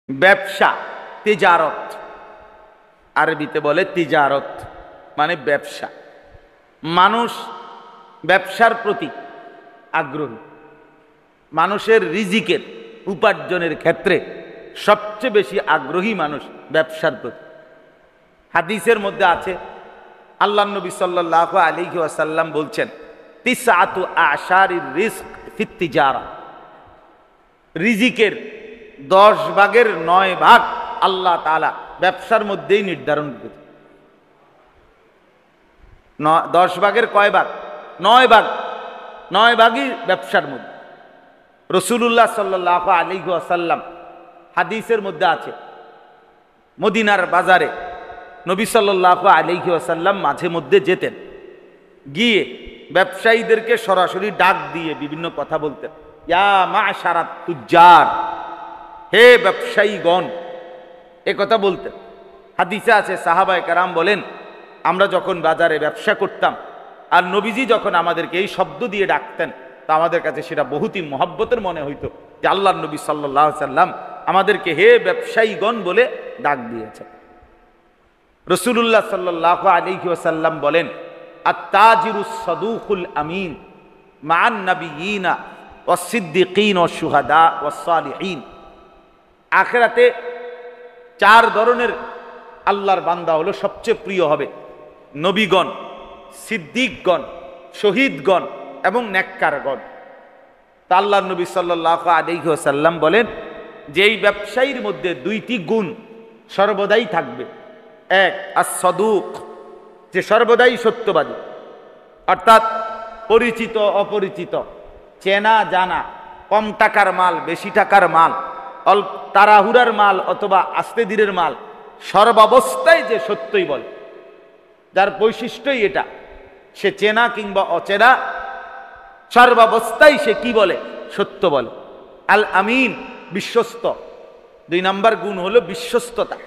ব্যবসা, তিজারত, আরবিতে বলে তিজারত মানে ব্যবসা। মানুষ ব্যবসার প্রতি আগ্রহী। মানুষের রিজিকের উপার্জনের ক্ষেত্রে সবচেয়ে বেশি আগ্রহী মানুষ ব্যবসার প্রতি। হাদিসের মধ্যে আছে, আল্লাহ নবী সাল্লাল্লাহু আলাইহি ওয়াসাল্লাম বলছেন, তিসআতু আশারির রিজক ফিত তিজারা, রিজিকের 10 ভাগের 9 ভাগ আল্লাহ তাআলা ব্যবসার মধ্যেই নির্ধারণ করেছেন। 10 ভাগের কয় ভাগ? 9 ভাগ। 9 ভাগই ব্যবসার মধ্যে। রাসূলুল্লাহ সাল্লাল্লাহু আলাইহি ওয়াসাল্লাম হাদিসের মধ্যে আছে, মদিনার বাজারে নবী সাল্লাল্লাহু আলাইহি ওয়াসাল্লাম মাঝে মধ্যে যেতেন, গিয়ে ব্যবসায়ীদেরকে সরাসরি ডাক দিয়ে বিভিন্ন কথা বলতেন। ইয়া মা'শারাত তুজ্জার, হে ব্যবসায়ীগণ, এ কথা বলতেন। হাদিসে আছে, সাহাবায়ে কেরাম বলেন, আমরা যখন বাজারে ব্যবসা করতাম আর নবীজি যখন আমাদেরকে এই শব্দ দিয়ে ডাকতেন, তা আমাদের কাছে সেটা বহুতই মহব্বতের মনে হইতো যে আল্লাহর নবী সাল্লাল্লাহু আলাইহি সাল্লাম আমাদেরকে হে ব্যবসায়ীগণ বলে ডাক দিয়েছেন। রাসূলুল্লাহ সাল্লাল্লাহু আলাইহি ওয়াসাল্লাম বলেন, আত-তাজিরুস সাদুকুল আমিন মা'আন নাবিয়িনা ওয়াস-সিদ্দিকিন ওয়াশ-শুহাদা ওয়াস-সালিহিন। আখিরাতে 4 ধরনের আল্লাহর বান্দা হলো সবচেয়ে প্রিয় হবে, নবীগণ, সিদ্দিকগণ, শহীদগণ এবং নেককারগণ। তা আল্লাহর নবী সাল্লাল্লাহু আলাইহি ওয়াসাল্লাম বলেন যে এই ব্যবসায়ীর মধ্যে 2টি গুণ সর্বদাই থাকবে। এক, আস-সাদুক, যে সর্বদাই সত্যবাদী, অর্থাৎ পরিচিত অপরিচিত, চেনা জানা, কম টাকার মাল, বেশি টাকার মাল, অল্প তাড়াহুড়ার মাল অথবা আস্তে ধীরের মাল, সর্বাবস্থায় যে সত্যই বলে, যার বৈশিষ্ট্যই এটা, সে চেনা কিংবা অচেনা, সর্বাবস্থায় সে কি বলে? সত্য বলে। আল আমিন, বিশ্বস্ত। 2 নম্বর গুণ হলো বিশ্বস্ততা,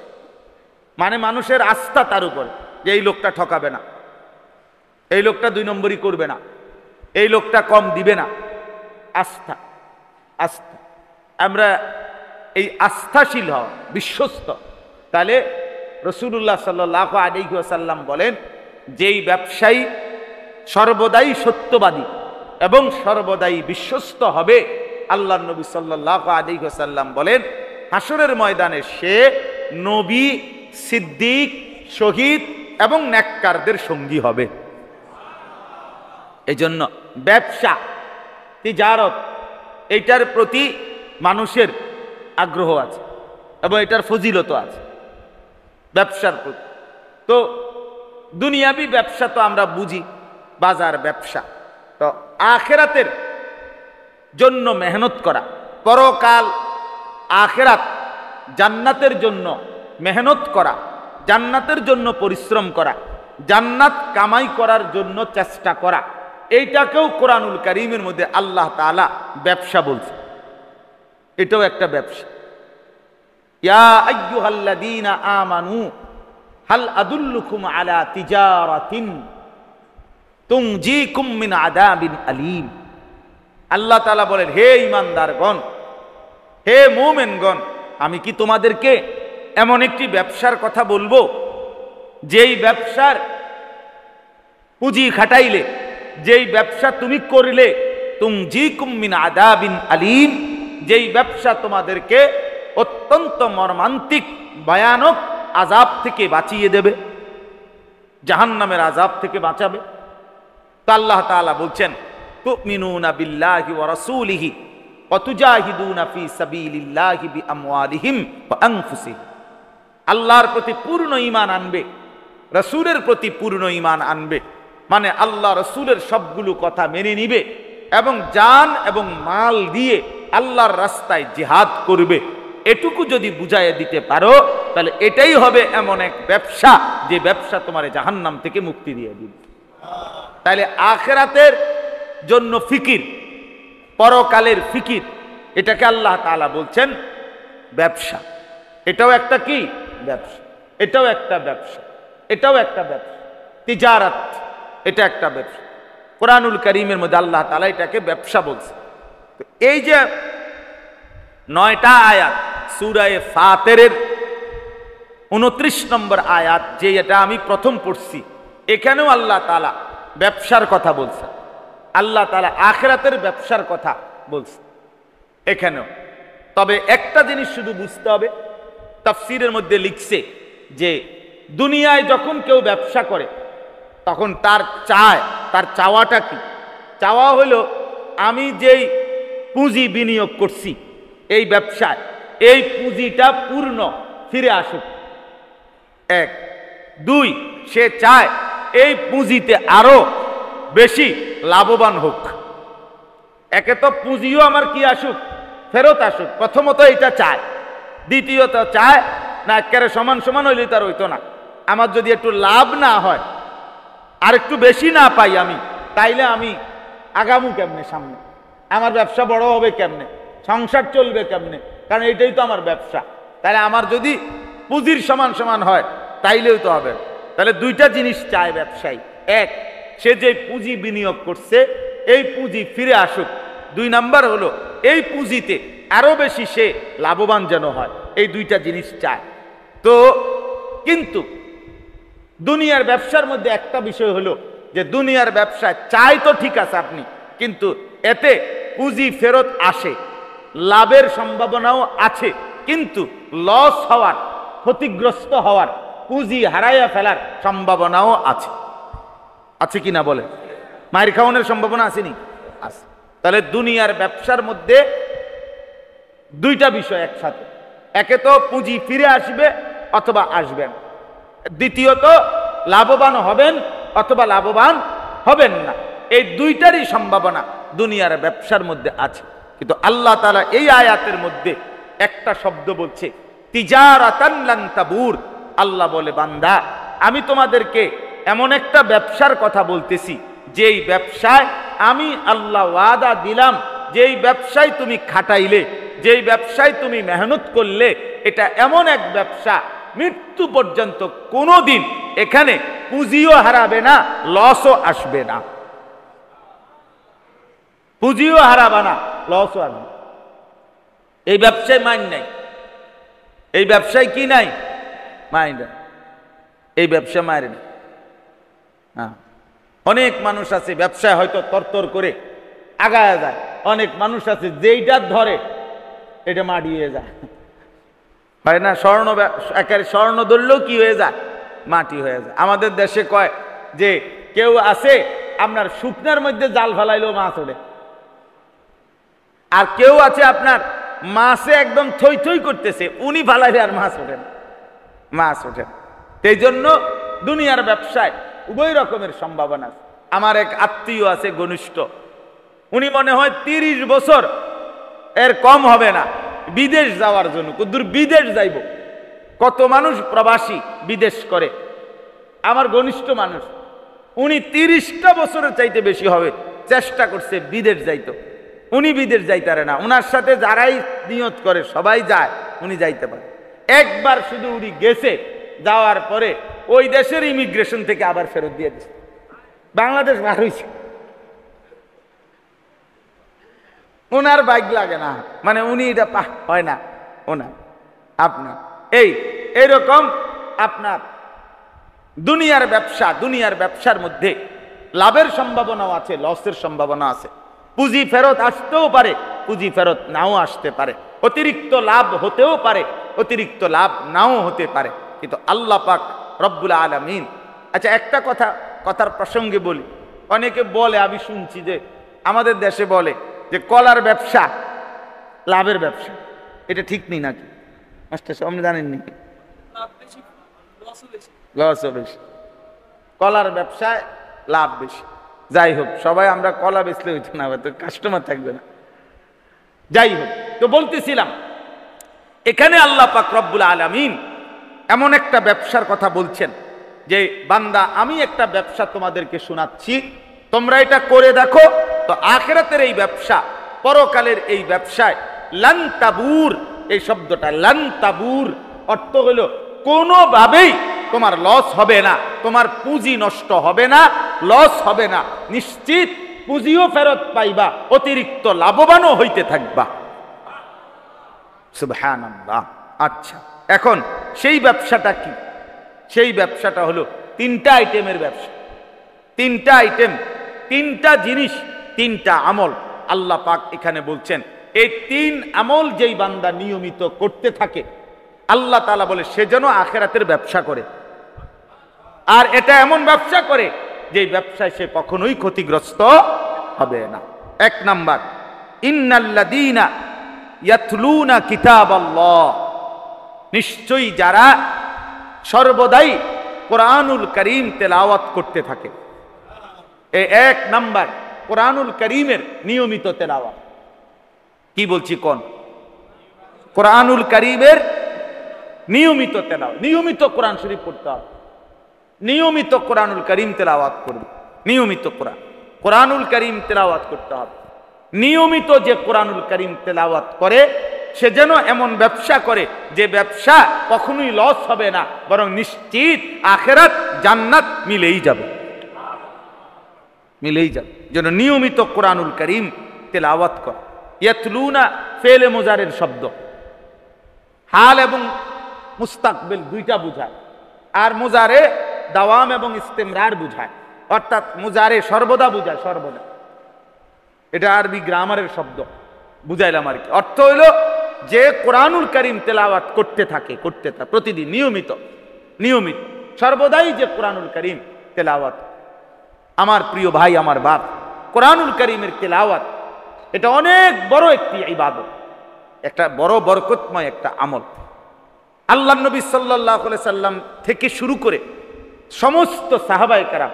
মানে মানুষের আস্থা তার উপর, যে এই লোকটা ঠকাবে না, এই লোকটা 2 নম্বরই করবে না, এই লোকটা কম দিবে না। আস্থা, আস্থা। আমরা এই আস্থাশীল হওয়া, বিশ্বস্ত। তাহলে রাসূলুল্লাহ সাল্লাল্লাহু আলাইহি ওয়াসাল্লাম বলেন, যেই ব্যবসায়ী সর্বদাই সত্যবাদী এবং সর্বদাই বিশ্বস্ত হবে, আল্লাহর নবী সাল্লাল্লাহু আলাইহি ওয়াসাল্লাম বলেন, হাসরের ময়দানে সে নবী, সিদ্দিক, শহীদ এবং নেককারদের সঙ্গী হবে। এজন্য ব্যবসা, তিজারত, এইটার প্রতি মানুষের আগ্রহ আছে এবং এটার ফজিলত আছে ব্যবসার প্রতি। তো দুনিয়াবি ব্যবসা তো আমরা বুঝি, বাজার ব্যবসা। তো আখিরাতের জন্য মেহনত করা, পরকাল আখিরাত জান্নাতের জন্য মেহনত করা, জান্নাতের জন্য পরিশ্রম করা, জান্নাত কামাই করার জন্য চেষ্টা করা, এইটাকেও কোরআনুল কারীমের মধ্যে আল্লাহ তাআলা ব্যবসা বলছে। এটাও একটা ব্যবসা। ইয়া আইয়ুহাল্লাযীনা আমানু হাল আদুল্লুকুম আলা তিজারাতিন তুনজিকুম মিন আযাবিন আলীম। আল্লাহ তাআলা বলেন, হে ঈমানদারগণ, হে মুমিনগণ, আমি কি তোমাদেরকে এমন একটি ব্যবসার কথা বলবো, যেই ব্যবসার পুঁজি খাটাইলে, যেই ব্যবসা তুমি করলে, তুনজিকুম মিন আযাবিন আলীম, যেই ব্যবসা তোমাদেরকে অত্যন্ত মর্মান্তিক ভয়ানক আযাব থেকে বাঁচিয়ে দেবে, জাহান্নামের আযাব থেকে বাঁচাবে। তো আল্লাহ তাআলা বলছেন, তুমিনুনা বিল্লাহি ওয়া রাসূলিহি ওয়া তুজাহিদুনা ফি সাবিলিল্লাহি বিআমওয়ালিহিম ওয়া আনফুসিহিম। আল্লাহর প্রতি পূর্ণ ঈমান আনবে, রাসূলের প্রতি পূর্ণ ঈমান আনবে, মানে আল্লাহ রাসূলের সবগুলো কথা মেনে নিবে এবং জান এবং মাল দিয়ে আল্লাহর রাস্তায় জিহাদ করবে। এটুকু যদি বুঝাইয়া দিতে পারো, তাহলে এটাই হবে এমন এক ব্যবসা, যে ব্যবসা তোমার জাহান্নাম থেকে মুক্তি দিয়ে দিবে। তাহলে আখিরাতের জন্য ফিকির, পরকালের ফিকির, এটাকে আল্লাহ তাআলা বলছেন ব্যবসা। এটাও একটা কি? ব্যবসা। এটাও একটা ব্যবসা, এটাও একটা ব্যবসা। তিজারাত, এটা একটা ব্যবসা। কোরআনুল কারীমের মধ্যে আল্লাহ তাআলা এটাকে ব্যবসা বলছে। এই যে 9টা আয়াত সূরায়ে ফাতিরের 29 নম্বর আয়াত, যে এটা আমি প্রথম পড়ছি, এখানেও আল্লাহ তাআলা ব্যবসার কথা বলছেন। আল্লাহ তাআলা আখিরাতের ব্যবসার কথা বলছেন এখানেও। তবে একটা জিনিস শুধু বুঝতে হবে, তাফসীরের মধ্যে লিখছে যে দুনিয়ায় যখন কেউ ব্যবসা করে তখন তার চাওয়াটা কি? চাওয়া হলো আমি যেই পুঁজি বিনিয়োগ করছি এই ব্যবসায়, এই পুঁজিটা পূর্ণ ফিরে আসুক, এক। দুই, সে চায় এই পুঁজিতে আরো বেশি লাভবান হোক। একে তো পুঁজিও আমার কি আসুক, ফেরত আসুক, প্রথমত এটা চায়। দ্বিতীয়ত চায় না একেবারে সমান সমান হইলে তার হইতো না, আমার যদি একটু লাভ না হয় আর একটু বেশি না পাই আমি, তাইলে আমি আগামু কেমনে সামনে, আমার ব্যবসা বড় হবে কেমনে, সংসার চলবে কেমনে, কারণ এটাই তো আমার ব্যবসা। তাহলে আমার যদি পুঁজির সমান সমান হয় তাইলেও তো হবে। তাহলে দুইটা জিনিস চায় ব্যবসায়ী, এক, সে যে পুঁজি বিনিয়োগ করছে এই পুঁজি ফিরে আসুক। দুই নাম্বার হলো এই পুঁজিতে আরো বেশি সে লাভবান যেন হয়। এই দুইটা জিনিস চায়। তো কিন্তু দুনিয়ার ব্যবসার মধ্যে একটা বিষয় হলো যে দুনিয়ার ব্যবসায় চাই তো ঠিক আছে আপনি, কিন্তু এতে পুঁজি ফেরত আসে, লাভের সম্ভাবনাও আছে, কিন্তু লস হওয়ার, ক্ষতিগ্রস্ত হওয়ার, পুঁজি হারাইয়া ফেলার সম্ভাবনাও আছে। আছে কি না বলে? মায়ের খাওয়ানোর সম্ভাবনা আসেনি? আছে। তাহলে দুনিয়ার ব্যবসার মধ্যে দুইটা বিষয় একসাথে, একে তো পুঁজি ফিরে আসবে অথবা আসবেন, দ্বিতীয়ত লাভবান হবেন অথবা লাভবান হবেন না। এই দুইটারই সম্ভাবনা দুনিয়ার ব্যবসার মধ্যে আছে। কিন্তু আল্লাহ তাআলা এই আয়াতের মধ্যে একটা শব্দ বলছে, তিজারাতান লান তাবুর। আল্লাহ বলে, বান্দা আমি তোমাদেরকে এমন একটা ব্যবসার কথা বলতেছি যেই ব্যবসায় আমি আল্লাহ ওয়াদা দিলাম, যেই ব্যবসায় তুমি খাটাইলে, যেই ব্যবসায় তুমি মেহনত করলে, এটা এমন এক ব্যবসা মৃত্যু পর্যন্ত কোনোদিন এখানে পুঁজিও হারাবে না, লসও আসবে না। পুঁজিও হারাবে না, লসও আসবে। এই ব্যবসায় মাইন নাই, এই ব্যবসায় কি নাই? মাইন নাই। এই ব্যবসা মায়ের না। হ্যাঁ, অনেক মানুষ আছে ব্যবসায় হয়তো তরতর করে আগায় যায়, অনেক মানুষ আছে যেইটা ধরে এটা মাটিয়ে যায়, হয় না? একেবারে স্বর্ণ ধরলেও কি হয়ে যায়? মাটি হয়ে যায়। আমাদের দেশে কয় যে কেউ আছে আপনার শুকনার মধ্যে জাল ফেলাইলেও মাছ ওঠে, আর কেউ আছে আপনার মাছে একদম থই থই করতেছে, উনি ফালাইলে আর মাছ ওঠে না, মাছ ওঠে। এই জন্য দুনিয়ার ব্যবসায় উভয় রকমের সম্ভাবনা আছে। আমার এক আত্মীয় আছে ঘনিষ্ঠ, উনি মনে হয় 30 বছর এর কম হবে না বিদেশ যাওয়ার জন্য। কতদূর বিদেশ যাইব, কত মানুষ প্রবাসী বিদেশ করে। আমার ঘনিষ্ঠ মানুষ, উনি 30টা বছরের চাইতে বেশি হবে চেষ্টা করছে বিদেশ যাইতো, উনি বিদেশ যাইতারে না। উনার সাথে যারাই নিয়ত করে সবাই যায়, উনি যাইতে পারে। একবার শুধু উনি গেছে, যাওয়ার পরে ওই দেশের ইমিগ্রেশন থেকে আবার ফেরত দিয়ে দিচ্ছে, বাংলাদেশ বার হয়েছে। ওনার বাইক লাগে না, মানে উনি এটা হয় না ওনার আপনার। এইরকম আপনার দুনিয়ার ব্যবসার মধ্যে লাভের সম্ভাবনাও আছে, লসের সম্ভাবনা আছে। পুঁজি ফেরত আসতেও পারে, পুঁজি ফেরত নাও আসতে পারে, অতিরিক্ত লাভ হতেও পারে, অতিরিক্ত লাভ নাও হতে পারে। কিন্তু আল্লাহ পাক রব্বুল আলামিন, আচ্ছা একটা কথার প্রসঙ্গে বলি, অনেকে বলে, আমি শুনছি যে আমাদের দেশে বলে যে কলার ব্যবসা লাভের ব্যবসা, এটা ঠিক নেই নাকি? মাস্টার সাহেব আপনি জানেন নাকি? লসও বেশি, কলার ব্যবসায় লাভ বেশি। যাই হোক, সবাই আমরা কলা বেচলে হইতো না, তো কাস্টমার থাকবে না। যাই হোক, তো বলতেছিলাম এখানে আল্লাহ পাক রব্বুল আলামিন এমন একটা ব্যবসার কথা বলছেন যে বান্দা আমি একটা ব্যবসা তোমাদেরকে শোনাচ্ছি, তোমরা এটা করে দেখো। তো আখিরাতের এই ব্যবসা, পরকালের এই ব্যবসায় লান তাবুর, এই শব্দটা লান তাবুর অর্থ হলো কোনোভাবেই তোমার লস হবে না, তোমার পুঁজি নষ্ট হবে না, লস হবে না, নিশ্চিত পুঁজিও ফেরত পাইবা, অতিরিক্ত লাভবানও হইতে থাকবা। সুবহানাল্লাহ। আচ্ছা, এখন সেই ব্যবসাটা কি? সেই ব্যবসাটা হলো তিনটা আইটেমের ব্যবসা। তিনটা আইটেম, তিনটা জিনিস, তিনটা আমল আল্লাহ পাক এখানে বলছেন। এই তিন আমল যেই বান্দা নিয়মিত করতে থাকে, আল্লাহ তাআলা বলে সে যেন আখিরাতের ব্যবসা করে। আর এটা এমন ব্যবসা করে যে ব্যবসায় সে কখনোই ক্ষতিগ্রস্ত হবে না। এক নাম্বার, ইন্নাল্লাযীনা ইয়াতলুনা কিতাবাল্লাহ, নিশ্চয়ই যারা সর্বদাই কোরআনুল কারীম তেলাওয়াত করতে থাকে। এই এক নাম্বার কোরআনুল কারীমের নিয়মিত তেলাওয়াত। কি বলছি কোন? কোরআনুল কারীমের নিয়মিত তেলাওয়াত। নিয়মিত কোরআন শরীফ পড়তে হবে, নিয়মিত কোরআনুল কারীম তেলাওয়াত করবে, নিয়মিত কোরআনুল কারীম তেলাওয়াত করতে হবে। নিয়মিত যে কোরআনুল কারীম তেলাওয়াত করে সে যেন এমন ব্যবসা করে যে ব্যবসা কখনোই লস হবে না, বরং নিশ্চিত আখিরাত জান্নাত মিলেই যাবে, মিলেই যাবে। যেন নিয়মিত কোরআনুল কারীম তেলাওয়াত করে। ইয়াতলুনা ফেলে মুজারের শব্দ, হাল এবং মুস্তাকবিল দুইটা বুঝায়, আর মুজারে দাওয়াম এবং ইস্তেমরার বুঝায়। অর্থাৎ মুজারে সর্বদা বুঝায়, সর্বদা। এটা আরবি গ্রামারের শব্দ, বুঝাইলাম আর কি। অর্থ হইল যে কোরআনুল কারীম তেলাওয়াত করতে থাকে, প্রতিদিন নিয়মিত, সর্বদাই যে কোরআনুল কারীম তেলাওয়াত। আমার প্রিয় ভাই, আমার বাপ, কোরআনুল কারীমের তেলাওয়াত এটা অনেক বড় একটি ইবাদত, একটা বড় বরকতময় একটা আমল। আল্লাহ নবী সাল্লাল্লাহু আলাইহি সাল্লাম থেকে শুরু করে সমস্ত সাহাবায়ে কেরাম,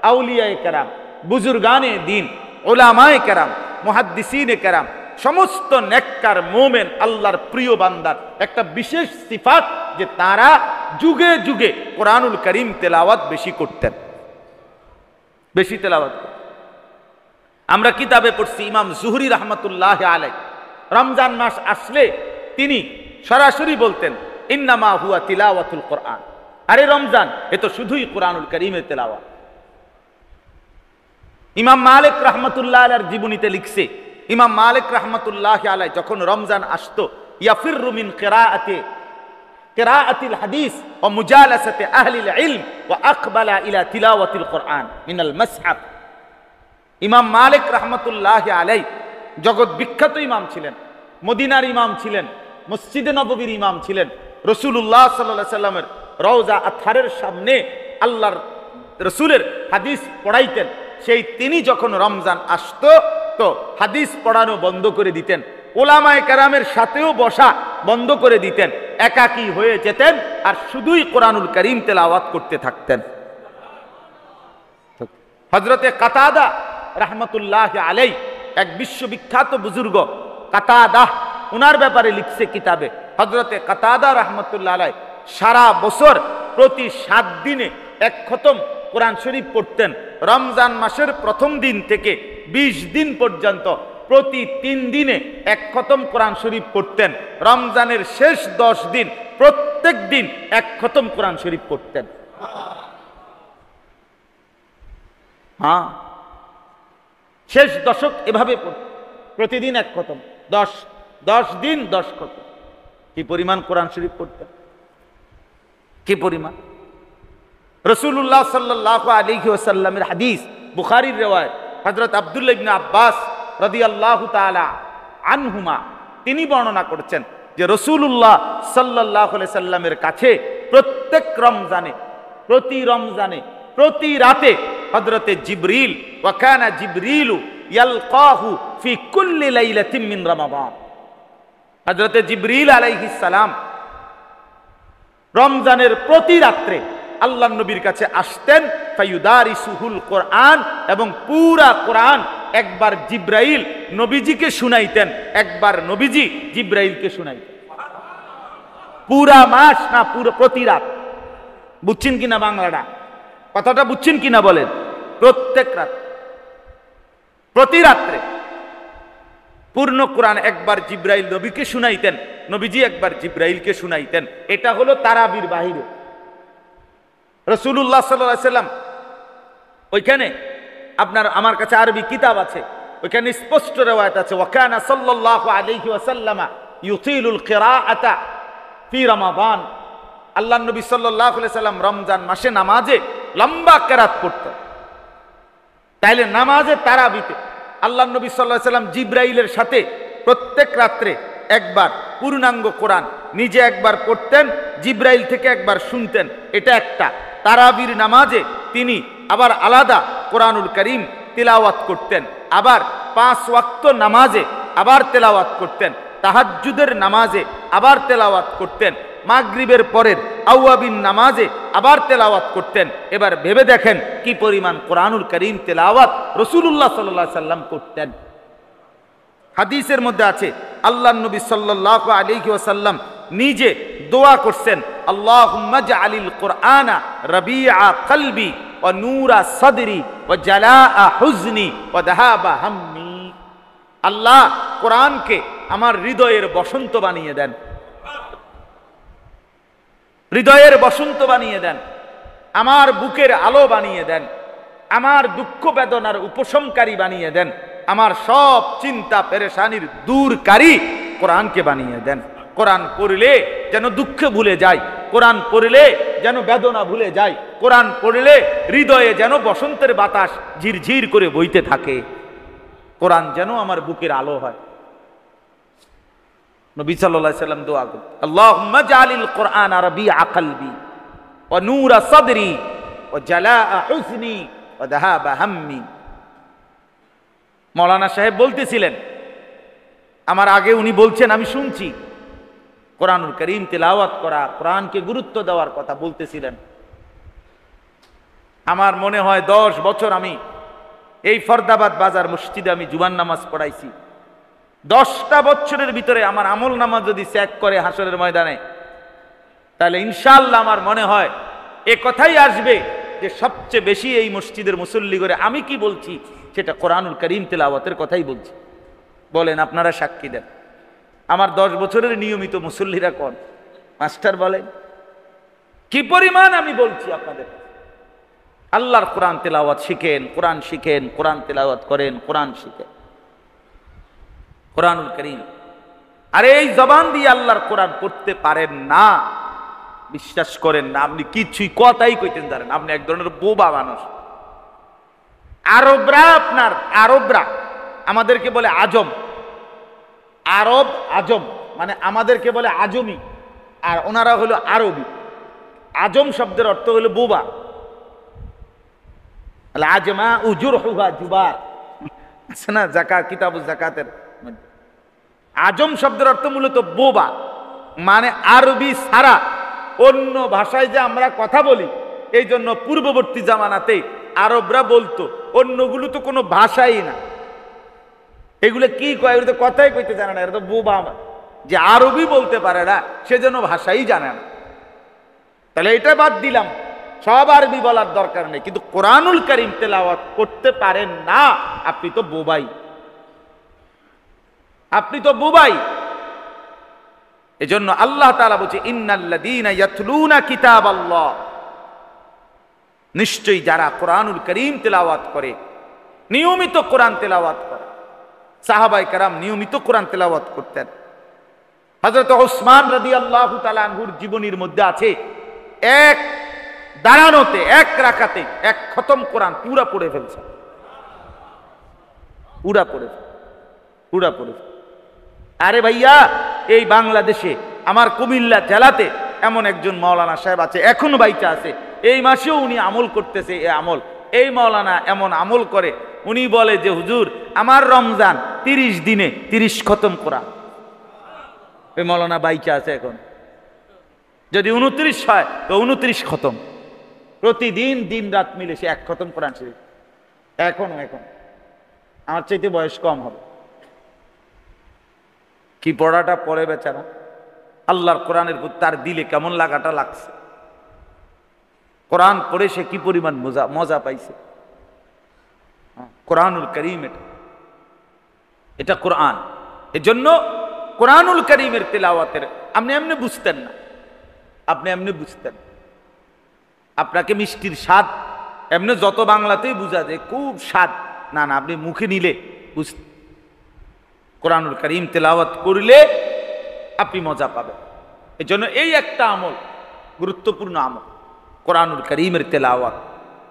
আউলিয়ায়ে কেরাম, বুজুর্গানে দ্বীন, উলামায়ে কেরাম, মুহাদ্দিসিনে কেরাম, সমস্ত নেককার মুমিন আল্লাহর প্রিয় বান্দার একটা বিশেষ সিফাত যে তারা যুগে যুগে কোরআনুল কারীম তেলাওয়াত বেশি করতেন, বেশি তেলাওয়াত করতেন। আমরা কিতাবে পড়ছি ইমাম জুহরি রাহমাতুল্লাহ আলাইহি রমজান মাস আসলে তিনি সরাসরি বলতেন, ইন্নামা হুয়া তিলাওয়াতুল কোরআন। আরে রমজান এ তো শুধুই কোরআনুল কারীমের তেলাওয়াত। ইমাম মালিক রাহমাতুল্লাহ আলাইহির জীবনীতে লিখছে, ইমাম মালিক রাহমাতুল্লাহ আলাইহি যখন রমজান আসতো, ইয়াফিরু মিন কিরাআতিল হাদিস ওয়া মুজালাসাতি আহলিল ইলম ওয়া আকবালা ইলা তিলাওয়াতিল কোরআন মিনাল মাসহাফ। ইমাম মালিক রাহমাতুল্লাহ আলাইহি জগৎ বিখ্যাত ইমাম ছিলেন, মদিনার ইমাম ছিলেন, মসজিদে নববীর ইমাম ছিলেন। রাসূলুল্লাহ সাল্লাল্লাহু আলাইহি সাল্লামের রওজা আতহারের সামনে আল্লাহর রাসূলের হাদিস পড়াইতেন। সেই তিনি যখন রমজান আসতো তো হাদিস পড়ানো বন্ধ করে দিতেন, উলামায়ে কেরামের সাথেও বসা বন্ধ করে দিতেন, একাকী হয়ে যেতেন আর শুধুই কোরআনুল কারীম তেলাওয়াত করতে থাকতেন। হযরতে কাতাদা রাহমাতুল্লাহ আলাইহি এক বিশ্ববিখ্যাত বুজুর্গ, কাতাদা, উনার ব্যাপারে লিখছে কিতাবে। হযরতে কাতাদা রাহমাতুল্লাহ আলাইহি সারা বছর প্রতি 7 দিনে এক খতম কোরআন শরীফ পড়তেন। রমজান মাসের প্রথম দিন থেকে 20 দিন পর্যন্ত প্রতি 3 দিনে এক খতম কোরআন শরীফ পড়তেন। রমজানের শেষ 10 দিন প্রত্যেক দিন এক খতম কোরআন শরীফ পড়তেন। হ্যাঁ, শেষ দশক এভাবে পড়তেন, প্রতিদিন এক খতম, 10 দিন 10 খতম। কি পরিমাণ কোরআন শরীফ পড়তেন, কি পরিমাণ! রাসূলুল্লাহ সাল্লাল্লাহু আলাইহি ওয়াসাল্লামের হাদিস, বুখারীর রিওয়ায়াত, হযরত আব্দুল্লাহ ইবনে আব্বাস রাদিয়াল্লাহু তাআলা আনহুমা তিনি বর্ণনা করছেন যে রাসূলুল্লাহ সাল্লাল্লাহু আলাইহি সাল্লামের কাছে প্রত্যেক রমজানে, প্রতি রাতে হযরতে জিবরিল, ওয়া কানা জিবরিলু ইয়ালকাহু ফি কুল্লি লাইলাতিন মিন রমাদান। হযরতে জিবরিল আলাইহিস সালাম রমজানের প্রতি রাত্রে আল্লাহর নবীর কাছে আসতেন, ফায়ুদারিসুহুল কোরআন, এবং পুরা কোরআন একবার জিবরাইল নবীজিকে শুনাইতেন, একবার নবীজি জিবরাইলকে শুনাইতেন। পুরা মাস না, পুরো প্রতি রাত। বুঝছেন কিনা বাংলাটা? কথাটা বুঝছেন কিনা বলেন? প্রত্যেক রাত, প্রতি রাত্রে পূর্ণ কোরআন একবার জিবরাইল নবীকে শুনাইতেন, নবীজি একবার জিবরাইলকে শুনাইতেন। এটা হলো তারাবির বাহিরে। রাসূলুল্লাহ সাল্লাল্লাহু আলাইহি সাল্লাম ওইখানে আমার কাছে আরবি কিতাব আছে, ওইখানে স্পষ্ট রিওয়ায়াত আছে, ওয়া কানা সাল্লাল্লাহু আলাইহি ওয়াসাল্লাম ইউতিলুল কিরাআতা ফি রমাদান। আল্লাহ নবী সাল্লাল্লাহু আলাইহি সাল্লাম রমজান মাসে নামাজে লম্বা কেরাত পড়তেন। তাইলে নামাজে তারাবিতে আল্লাহ নবী সাল্লাল্লাহু আলাইহি সাল্লাম জিব্রাইলের সাথে প্রত্যেক রাত্রে একবার পূর্ণাঙ্গ কোরআন নিজে একবার পড়তেন, জিব্রাইল থেকে একবার শুনতেন। এটা একটা। তারাবির নামাজে তিনি আবার আলাদা কোরআনুল কারীম তিলাওয়াত করতেন, আবার 5 ওয়াক্ত নামাজে আবার তেলাওয়াত করতেন, তাহাজ্জুদের নামাজে আবার তেলাওয়াত করতেন, মাগরিবের পরের আওয়াবিন নামাজে আবার তেলাওয়াত করতেন। এবার ভেবে দেখেন কি পরিমাণ কোরআনুল কারীম তেলাওয়াত রাসূলুল্লাহ সাল্লাল্লাহু আলাইহি সাল্লাম করতেন। হাদিসের মধ্যে আছে আল্লাহ নবী সাল্লাল্লাহু আলাইহি ওয়াসাল্লাম নিজে দোয়া করছেন, আল্লাহুম্মা জাআলিল কুরআনা রাবিআ কলবি ওয়া নূরা সাদরি ওয়া জালাআ হুজনি ওয়া যাহাবা হাম্মি। আল্লাহ কোরআনকে আমার হৃদয়ের বসন্ত বানিয়ে দেন, হৃদয়ের বসন্ত বানিয়ে দেন, আমার বুকের আলো বানিয়ে দেন, আমার দুঃখ বেদনার উপশমকারী বানিয়ে দেন, আমার সব চিন্তা পেরেশানির দূরকারী কোরআনকে বানিয়ে দেন। কোরআন পড়লে যেন দুঃখ ভুলে যায়, কোরআন পড়লে যেন বেদনা ভুলে যায়, কোরআন পড়লে হৃদয়ে যেন বসন্তের বাতাস ঝিরঝির করে বইতে থাকে, কোরআন যেন আমার বুকের আলো হয়। নবী সাল্লাল্লাহু আলাইহি সাল্লাম দোয়া করেন, আল্লাহুম্মা জাআলিল কুরআনা রাবিআ কলবি ওয়া নূরা সাদরি ওয়া জালাআ হুজনি ওয়া যাহাবা হাম্মি। মাওলানা সাহেব বলতেছিলেন, আমার আগে উনি বলছেন, আমি শুনছি, কোরআনুল কারীম তিলাওয়াত করা, কোরআনকে গুরুত্ব দেওয়ার কথা বলতেছিলেন। আমার মনে হয় 10 বছর আমি এই ফরদাবাদ বাজার মসজিদে আমি জুমার নামাজ পড়াইছি। 10টা বছরের ভিতরে আমার আমল নামাজ যদি চেক করে হাসরের ময়দানে, তাহলে ইনশাআল্লাহ আমার মনে হয় এ কথাই আসবে যে সবচেয়ে বেশি এই মসজিদের মুসল্লি করে আমি কি বলছি সেটা কোরআনুল কারীম তিলাওয়াতের কথাই বলছি। বলেন, আপনারা সাক্ষী দেন। আমার 10 বছরের নিয়মিত মুসল্লিরা কোন মাস্টার বলেন কি পরিমাণ আমি বলছি আপনাদের। আল্লাহর কোরআন তেলাওয়াত শিখেন, কোরআন শিখেন, কোরআন তেলাওয়াত করেন, কোরআন শিখেন, কোরআনুল কারীম। আর এই জবান দিয়ে আল্লাহর কোরআন পড়তে পারেন না, বিশ্বাস করেন না, আপনি কিছুই কথাই কইতেন জানেন, আপনি এক ধরনের বোবা মানুষ। আরবরা আমাদেরকে বলে আজম, আরব আজম মানে আমাদেরকে বলে আজমি, আর ওনারা হলো আরবি। আজম শব্দের অর্থ হলো বোবা। আজমা উজুরহুহা জুবার আছে না যাকাত, কিতাবুজ যাকাতের মধ্যে। আজম শব্দের অর্থ মূলত বোবা, মানে আরবি ছাড়া অন্য ভাষায় যে আমরা কথা বলি, এই জন্য পূর্ববর্তী জামানাতে আরবরা বলতো অন্যগুলো তো কোনো ভাষাই না, এগুলো কি কয়, এগুলো তো কথাই কইতে জানে না, এরা তো বোবা। যে আরবি বলতে পারে না সেজন্য ভাষাই জানে না। তাহলে এটা বাদ দিলাম, সব আরবি বলার দরকার নেই, কিন্তু কোরআনুল কারীম তেলাওয়াত করতে পারেন না, আপনি তো বোবাই, আপনি তো বোবাই। এজন্য আল্লাহ তাআলা বলছে, ইন্নাল্লাযীনা ইয়াতলুনা কিতাবাল্লাহ, নিশ্চয়ই যারা কোরআনুল কারীম তেলাওয়াত করে, নিয়মিত কোরআন তেলাওয়াত করে। সাহাবায়ে কেরাম নিয়মিত কোরআন তেলাওয়াত করতেন। হযরত ওসমান রাদিয়াল্লাহু তাআলা আনহুর জীবনীর মধ্যে আছে, এক দাঁড়ানোতে, এক রাকাতে 1 খতম কোরআন পুরা পড়ে ফেলছে, পুরা পড়ে। আরে ভাইয়া, এই বাংলাদেশে আমার কুমিল্লা জেলাতে এমন একজন মাওলানা সাহেব আছে, এখনো বাইচা আছে, এই মাসেও উনি আমল করতেছে। এই আমল, এই মাওলানা এমন আমল করে, উনি বলে যে হুজুর আমার রমজান 30 দিনে 30 খতম কোরআন। এই মাওলানা বাইচা আছে এখন, যদি 29 হয় তো 29 খতম, প্রতিদিন দিন রাত মিলে সে 1 খতম কোরআন শরীফ। এখন আমার চাইতে বয়স কম হবে, কি পড়াটা পড়ে বেচারা। আল্লাহর কোরআনের প্রতি তার দিলে কেমন লাগাটা লাগছে, কোরআন পড়ে সে কি পরিমাণ মজা পাইছে। কোরআনুল কারীম এটা কোরআন। এজন্য কোরআনুল কারীমের তেলাওয়াতের আপনি এমনি বুঝতেন না, আপনি এমনি বুঝতেন, আপনাকে মিষ্টির স্বাদ এমনি যত বাংলাতেই বুঝা যায় খুব স্বাদ, না আপনি মুখে নিলে বুঝতেন। কোরআনুল কারীম তেলাওয়াত করলে আপনি মজা পাবেন। এই জন্য এই একটা আমল গুরুত্বপূর্ণ আমল, কোরআনুল কারীমের তেলাওয়াত।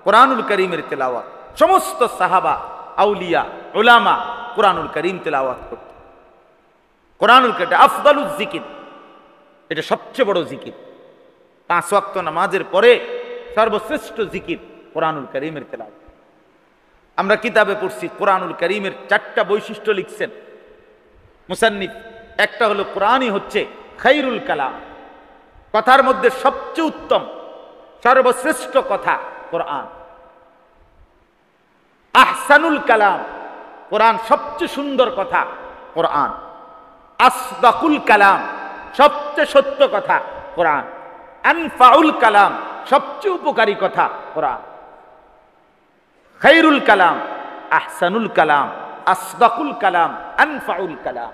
কোরআনুল কারীমের তেলাওয়াত সমস্ত সাহাবা, আউলিয়া, উলামা কোরআনুল কারীম তেলাওয়াত করত। কোরআনুল কারীম আফদালুজ জিকির, এটা সবচেয়ে বড় জিকির। 5 ওয়াক্ত নামাজের পরে সর্বশ্রেষ্ঠ জিকির কোরআনুল কারীমের তেলাওয়াত। আমরা কিতাবে পড়ছি কোরআনুল কারীমের 4টা বৈশিষ্ট্য লিখছেন মুসান্নিফ। একটা হলো কোরআনই হচ্ছে খায়রুল কালাম, কথার মধ্যে সবচেয়ে উত্তম সর্বশ্রেষ্ঠ কথা কোরআন। আহসানুল কালাম, কোরআন সবচেয়ে সুন্দর কথা কোরআন। আসদাকুল কালাম, সবচেয়ে সত্য কথা কোরআন। আনফাউল কালাম, সবচেয়ে উপকারী কথা কোরআন। খায়রুল কালাম, আহসানুল কালাম, আসদাকুল কালাম, আনফাউল কালাম।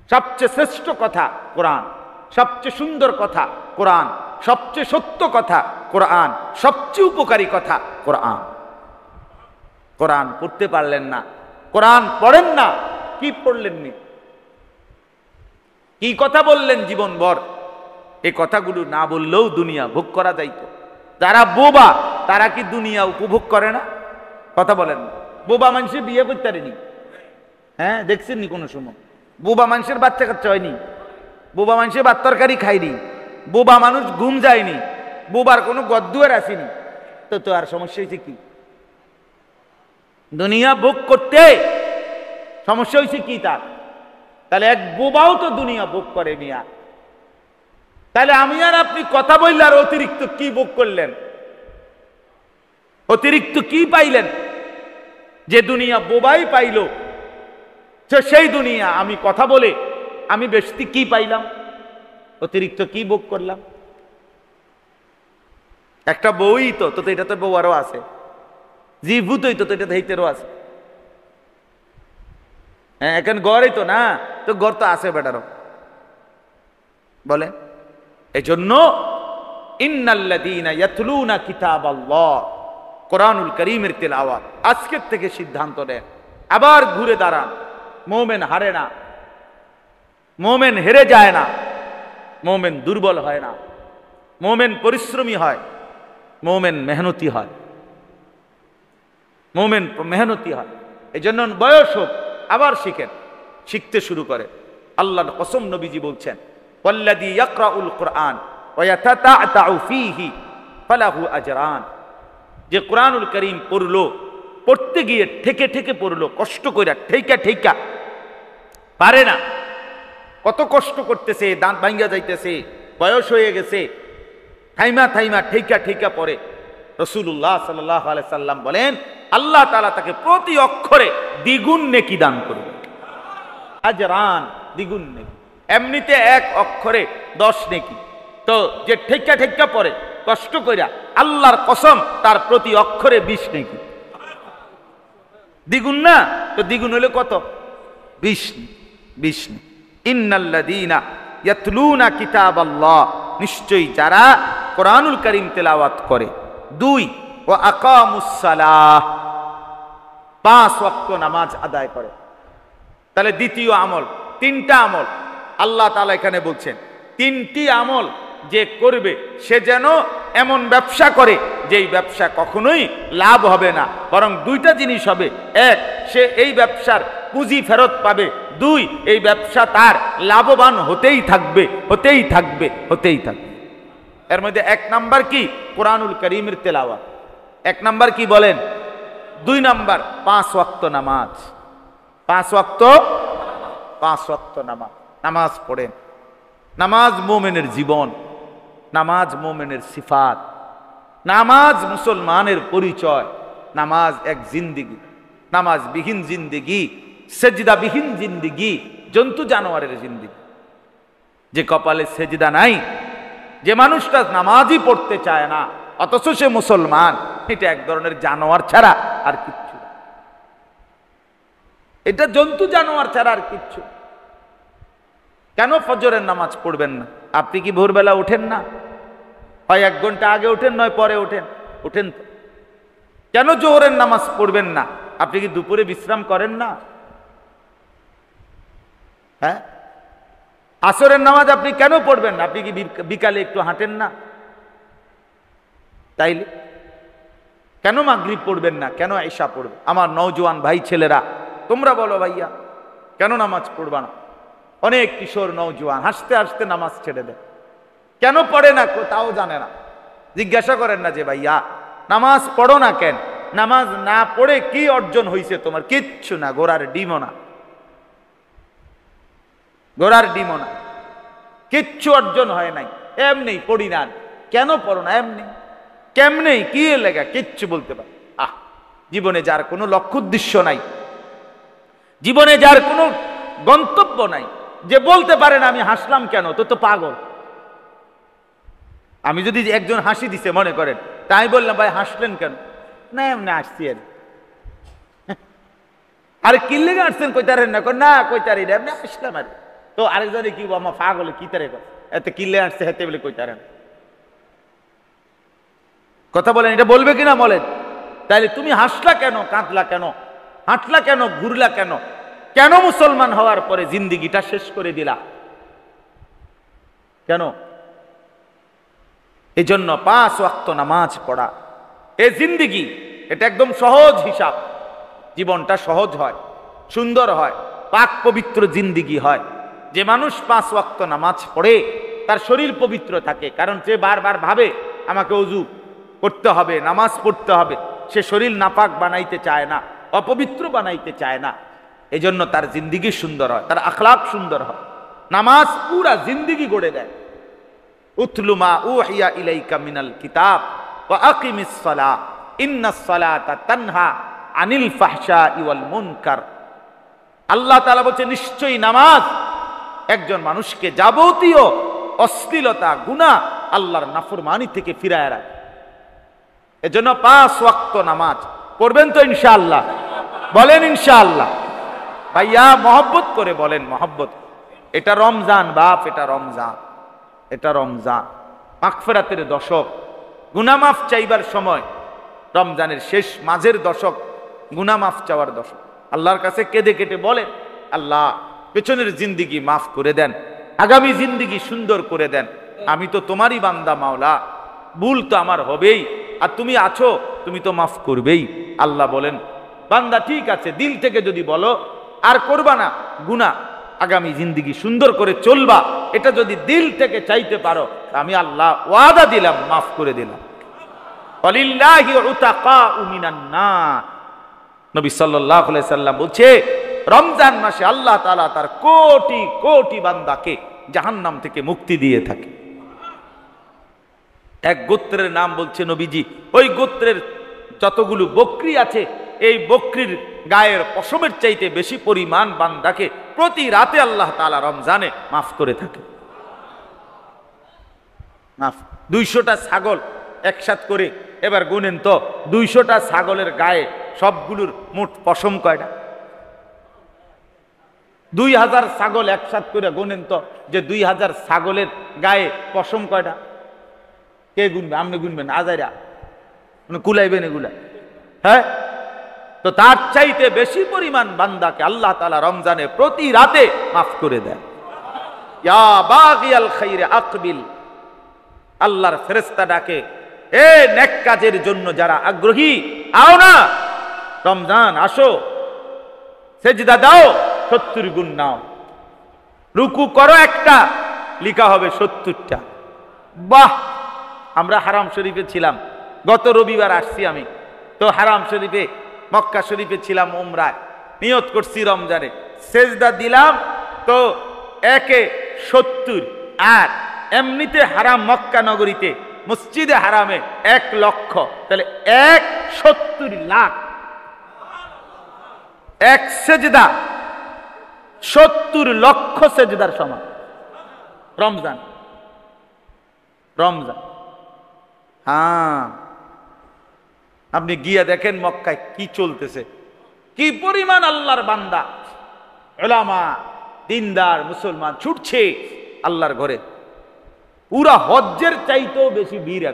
সবচেয়ে শ্রেষ্ঠ কথা কোরআন, সবচেয়ে সুন্দর কথা কোরআন, সবচেয়ে সত্য কথা কোরআন, সবচেয়ে উপকারী কথা কোরআন। কোরআন পড়তে পারলেন না, কোরআন পড়েন না, কি পড়লেন নি, কি কথা বললেন জীবনভর? এই কথাগুলো না বললেও দুনিয়া ভোগ করা যাইত। যারা বোবা তারা কি দুনিয়া উপভোগ করে না? কথা বলেন না। বোবা মানুষের বিয়ে করতে পারেনি, হ্যাঁ দেখছেন নি কোনো সময়? বোবা মানুষের বাচ্চা কাচ্চা হয়নি, বোবা মানুষের ভাত তরকারি খায়নি, বোবা মানুষ ঘুম যায়নি, বোবার কোনো গদ্দুয়ার আসেনি। তো আর সমস্যা হয়েছে কি? দুনিয়া ভোগ করতে সমস্যা হয়েছে কি তার? তাহলে এক বোবাও তো দুনিয়া ভোগ করে মিয়া। তাহলে আমি আর আপনি কথা বললে আর অতিরিক্ত কি ভোগ করলেন? অতিরিক্ত কি পাইলেন? যে দুনিয়া বোবাই পাইল, সেই দুনিয়া আমি কথা বলে আমি বেশি কি পাইলাম? অতিরিক্ত কি ভোগ করলাম? একটা বউই তো, তো এটা তো বউ আরো আছে, জি ভূতই তো এটা হেইতেরও আছে। হ্যাঁ এখন গড়ই তো না, তো গড় তো আছে বেটারও, বলে। এই জন্য ইন্নাল্লাযীনা ইয়াতলুনা কিতাবাল্লাহ, কোরআনুল কারীমের তেলাওয়াত আজকের থেকে সিদ্ধান্ত নেন, আবার ঘুরে দাঁড়ান। মুমিন হারে না, মুমিন হেরে যায় না, মুমিন দুর্বল হয় না, মুমিন পরিশ্রমী হয়, মুমিন মেহনতি হয়, মুমিন মেহনতি হয়। এই জন্য বয়স হোক আবার শিখেন, শিখতে শুরু করে। আল্লাহর কসম নবীজি বলছেন, ওয়াল্লাযী ইয়াকরাউল কুরআন ওয়া ইয়াতাতাআউ ফীহি ফালাহু আজরান। যে কোরআনুল কারীম পড়লো, পড়তে গিয়ে ঠেকে ঠেকে পড়লো, কষ্ট কইরা ঠেকা ঠেকা পারে না, কত কষ্ট করতেছে, দাঁত ভাঙ্গা যাইতেছে, বয়স হয়ে গেছে, থাইমা থাইমা ঠেকা ঠেকা পড়ে। রাসূলুল্লাহ সাল্লাল্লাহু আলাইহি সাল্লাম বলেন, আল্লাহ তাআলা তাকে প্রতি অক্ষরে দ্বিগুণ নেকি দান করবে। আজরান, দ্বিগুণ নেকি। এমনিতে এক অক্ষরে 10 নেকি, তো যে ঠেকা ঠেকা পড়ে কষ্ট কইরা, আল্লাহর কসম তার প্রতি অক্ষরে 20 নেকি। দ্বিগুণ না? তো দ্বিগুণ হলে কত? 20 নেকি। ইন্নাল্লাযীনা ইয়াতলুনা কিতাবাল্লাহ, নিশ্চয়ই যারা কোরআনুল কারীম তেলাওয়াত করে। 2 ওয়া আকামুস সালাহ, 5 ওয়াক্ত নামাজ আদায় করে। তাহলে দ্বিতীয় আমল, 3টা আমল আল্লাহ তাআলা এখানে বলছেন। 3টি আমল যে করবে সে যেন এমন ব্যবসা করে যেই ব্যবসা কখনোই লাভ হবে না, বরং 2টা জিনিস হবে। 1, সে এই ব্যবসার পুঁজি ফেরত পাবে। 2, এই ব্যবসা তার লাভবান হতেই থাকবে, হতেই থাকবে, হতেই থাকবে। এর মধ্যে 1 নাম্বার কি? কোরআনুল কারীমের তেলাওয়াত। 1 নাম্বার কি বলেন? 2 নাম্বার 5 ওয়াক্ত নামাজ। 5 ওয়াক্ত নামাজ, নামাজ পড়েন। নামাজ মুমিনের জীবন, নামাজ মুমিনের সিফাত, নামাজ মুসলমানের পরিচয়। নামাজ এক জিন্দেগি, নামাজবিহীন জিন্দেগি, সেজদাবিহীন জিন্দেগি জন্তু জানোয়ারের জিন্দেগি। যে কপালে সেজদা নাই, যে মানুষটা নামাজই পড়তে চায় না অথচ সে মুসলমান, এটা এক ধরনের জানোয়ার ছাড়া আর কিচ্ছু, এটা জন্তু জানোয়ার ছাড়া আর কিচ্ছু। কেন ফজরের নামাজ পড়বেন না? আপনি কি ভোরবেলা ওঠেন না? হয় 1 ঘন্টা আগে ওঠেন, নয় পরে ওঠেন, ওঠেন তো। কেন জোহরের নামাজ পড়বেন না? আপনি কি দুপুরে বিশ্রাম করেন না? হ্যাঁ, আসরের নামাজ আপনি কেন পড়বেন না? আপনি কি বিকালে একটু হাঁটেন না? তাইলে কেন মাগরিব পড়বেন না? কেন ঈশা পড়বেন? আমার নওজোয়ান ভাই ছেলেরা, তোমরা বলো ভাইয়া, কেন নামাজ পড়বা না? অনেক কিশোর নওজোয়ান হাসতে হাসতে নামাজ ছেড়ে দেয়। কেন পড়ে না তাও জানে না। জিজ্ঞাসা করেন না যে ভাইয়া নামাজ পড়ো না কেন? নামাজ না পড়ে কি অর্জন হয়েছে তোমার? কিচ্ছু না, গোড়ার ডিমও না, গোড়ার ডিমও না, কিচ্ছু অর্জন হয় নাই। এমনি পড়ি না। কেন পড়ো না? এমনি। কেমনে? কি লেগা? কিচ্ছু বলতে পারে। জীবনে যার কোনো লক্ষ্য উদ্দেশ্য নাই, জীবনে যার কোনো গন্তব্য নাই, যে বলতে পারে না আমি হাসলাম কেন, তো পাগল। আমি যদি একজন হাসি দিছে মনে করেন, তাই বললাম ভাই হাসলেন কেন? না এমনি হাসছি আর। আরে কি লেগে আসছেন? কইতারেন না? না কইতারি না, এমনি হাসলাম আর। তো আরেকজনে কি আমার পাগলে কি তারে এত কিল্লে আসছে হেতে বলে কইতারেন। কথা বলেন, এটা বলবে কিনা বলেন? তাইলে তুমি হাসলা কেন, কাঁদলা কেন, হাঁটলা কেন, ঘুরলা কেন? কেন মুসলমান হওয়ার পরে জিন্দিগিটা শেষ করে দিলা কেন? এই জন্য 5 ওয়াক্ত নামাজ পড়া, এই জিন্দিগি, এটা একদম সহজ হিসাব। জীবনটা সহজ হয়, সুন্দর হয়, পাক পবিত্র জিন্দিগি হয়। যে মানুষ 5 ওয়াক্ত নামাজ পড়ে তার শরীর পবিত্র থাকে, কারণ সে বারবার ভাবে আমাকে ওযু করতে হবে, নামাজ পড়তে হবে। সে শরীর নাপাক বানাইতে চায় না, অপবিত্র বানাইতে চায় না। এই জন্য তার জিন্দিগি সুন্দর হয়, তার আখলাক সুন্দর হয়। নামাজ পুরা জিন্দিগি গড়ে দেয়। উতলু মা উহিয়া ইলাইকা মিনাল কিতাব ওয়া আকিমিস সালাহ ইন্নাস সালাতা তানহা আনিল ফাহশাই ওয়াল মুনকার। আল্লাহ তাআলা বলেন নিশ্চয়ই নামাজ একজন মানুষকে যাবতীয় অশ্লীলতা, গুনাহ, আল্লাহর নাফরমানি থেকে ফিরায় রাখে। এজন্য 5 ওয়াক্ত নামাজ পড়বেন তো ইনশাআল্লাহ? বলেন ইনশাআল্লাহ। ভাইয়া মহব্বত করে বলেন, মহব্বত। এটা রমজান বাপ, এটা রমজান, এটা রমজান, মাগফিরাতের দশক, গুনাহ মাফ চাইবার সময়। রমজানের শেষ মাঝের দশক, গুনাহ মাফ চাওয়ার দশক। আল্লাহর কাছে কেঁদে কেটে বলেন, আল্লাহ পেছনের জিন্দিগি মাফ করে দেন, আগামী জিন্দিগি সুন্দর করে দেন। আমি তো তোমারই বান্দা মাওলা, ভুল তো আমার হবেই, আর তুমি আছো, তুমি তো মাফ করবেই। আল্লাহ বলেন, বান্দা ঠিক আছে, দিল থেকে যদি বলো আর করবা না গুনাহ, আগামী জিন্দিগি সুন্দর করে চলবা, এটা যদি দিল থেকে চাইতে পারো, আমি আল্লাহ ওয়াদা দিলাম, মাফ করে দিলাম। ওয়ালিল্লাহি উতাকাউ মিনান নার। নবী সাল্লাল্লাহু আলাইহি সাল্লাম বলছে, রমজান মাসে আল্লাহ তাআলা তার কোটি কোটি বান্দাকে জাহান্নাম থেকে মুক্তি দিয়ে থাকে। এক গোত্রের নাম বলছে নবীজি, ওই গোত্রের যতগুলো বকরি আছে, এই বকরির গায়ের পশমের চাইতে বেশি পরিমাণ বান্দাকে প্রতি রাতে আল্লাহ তাআলা রমজানে মাফ করে থাকে। মাফ। 200টা ছাগল একসাথ করে এবার গুনেন তো, 200টা ছাগলের গায়ে সবগুলোর মোট পশম কয়টা? 2000 ছাগল একসাথ করে গুনেন তো, যে 2000 ছাগলের গায়ে পশম কয়টা? কে গুনবে? আপনি গুনবেন? আজাইরা কুলাইবেন এগুলা? হ্যাঁ, তো তার চাইতে বেশি পরিমাণ বান্দাকে আল্লাহ তাআলা রমজানে প্রতি রাতে মাফ করে দেন। ইয়া বাগিয়াল খাইরে আকবিল। আল্লাহর ফেরেশতা ডাকে, এ নেক কাজের জন্য যারা আগ্রহী, আও না, রমজান আসো, সেজদা দাও, 70 গুণ নাও, রুকু করো একটা, লিখা হবে 70টা। বাহ! আমরা হারাম শরীফে ছিলাম, গত রবিবার আসছি আমি, তো হারাম শরীফে মক্কা শরীফে ছিলাম উমরায়, নিয়ত করছি রমজানে, সেজদা দিলাম তো 1/70, আর এমনিতে হারাম মক্কা নগরীতে মসজিদে হারামে 1 লক্ষ, তাহলে 1/70 লাখ। এক সেজদা 70 লক্ষ সেজদার সমান। রমজান, রমজান। হ্যাঁ, আপনি গিয়া দেখেন মক্কায় কি চলতেছে, কি পরিমাণ আল্লাহর বান্দা, উলামা, দিনদার মুসলমান ছুটছে আল্লাহর ঘরে। পুরা হজ্জের চাইতেও বেশি ভিড়,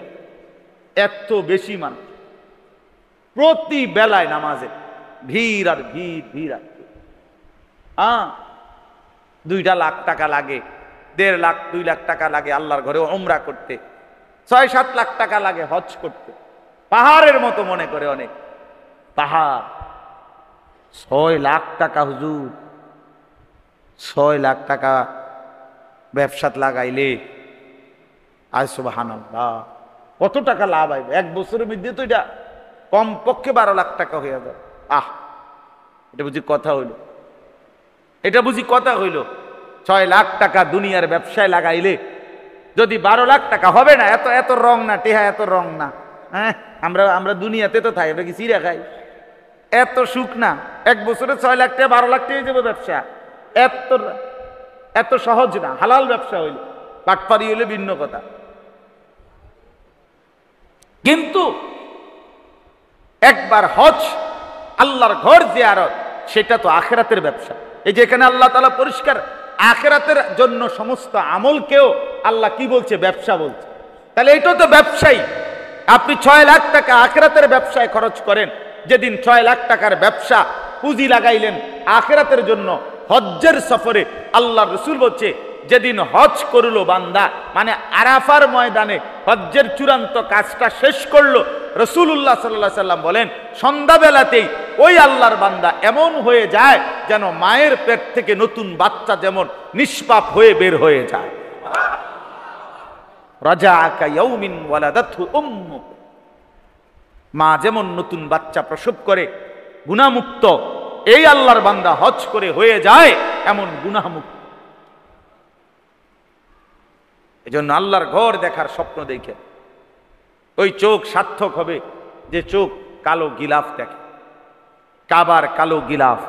এত বেশি মানুষ প্রতি বেলায় নামাজে ভিড় আর ভিড়, ভিড় আর। 2 লাখ টাকা লাগে 1.5 লাখ 2 লাখ টাকা লাগে আল্লাহর ঘরে উমরা করতে, 6-7 লাখ টাকা লাগে হজ করতে। পাহাড়ের মতো মনে করে অনেক, পাহাড়। 6 লাখ টাকা হুজুর, 6 লাখ টাকা ব্যবসাত লাগাইলে আজ সুবহানাল্লাহ কত টাকা লাভ আইবে? 1 বছরের মধ্যে তো এটা কমপক্ষে 12 লাখ টাকা হয়ে যাবে। এটা বুঝি কথা হইল? এটা বুঝি কথা হইল? 6 লাখ টাকা দুনিয়ার ব্যবসায় লাগাইলে যদি 12 লাখ টাকা হবে না? এত এত রং না টেহা, এত রং না। হ্যাঁ, আমরা দুনিয়াতে তো থাকি, আমরা কি চিড়া খাই? এত সুখ না। 1 বছরে 6 লাখ টাকা 12 লাখ টাকা হয়ে যাবে ব্যবসা। এত সহজ না। হালাল ব্যবসা হইল, পাটপারি হইলে ভিন্ন কথা। কিন্তু একবার হজ, আল্লাহর ঘর জিয়ারত, সেটা তো আখিরাতের ব্যবসা। এই যে এখানে আল্লাহ তাআলা পরিষ্কার আখিরাতের জন্য সমস্ত আমলকেও আল্লাহ কি বলছে? ব্যবসা বলছে। তাহলে এটা তো ব্যবসায়ী। আপনি 6 লাখ টাকা আখিরাতের ব্যবসায় খরচ করেন, যেদিন 6 লাখ টাকার ব্যবসা পুঁজি লাগাইলেন আখিরাতের জন্য হজ্জের সফরে, আল্লাহর রাসূল বলছে যেদিন হজ করলো বান্দা, মানে আরাফার ময়দানে হজ্জের চূড়ান্ত কাজটা শেষ করলো, রাসূলুল্লাহ সাল্লাল্লাহু আলাইহি সাল্লাম বলেন সন্ধ্যাবেলাতেই ওই আল্লাহর বান্দা এমন হয়ে যায় যেন মায়ের পেট থেকে নতুন বাচ্চা যেমন নিষ্পাপ হয়ে বের হয়ে যায়। রাজাআকা ইয়াউমিন ওয়ালাদাতহু উম্মু, মা যেমন নতুন বাচ্চা প্রসব করে গুনাহমুক্ত, এই আল্লাহর বান্দা হজ করে হয়ে যায় এমন গুনাহমুক্ত। এজন্য আল্লাহর ঘর দেখার স্বপ্ন দেখে ওই চোখ সার্থক হবে যে চোখ কালো গিলাফ দেখে, কাবার কালো গিলাফ,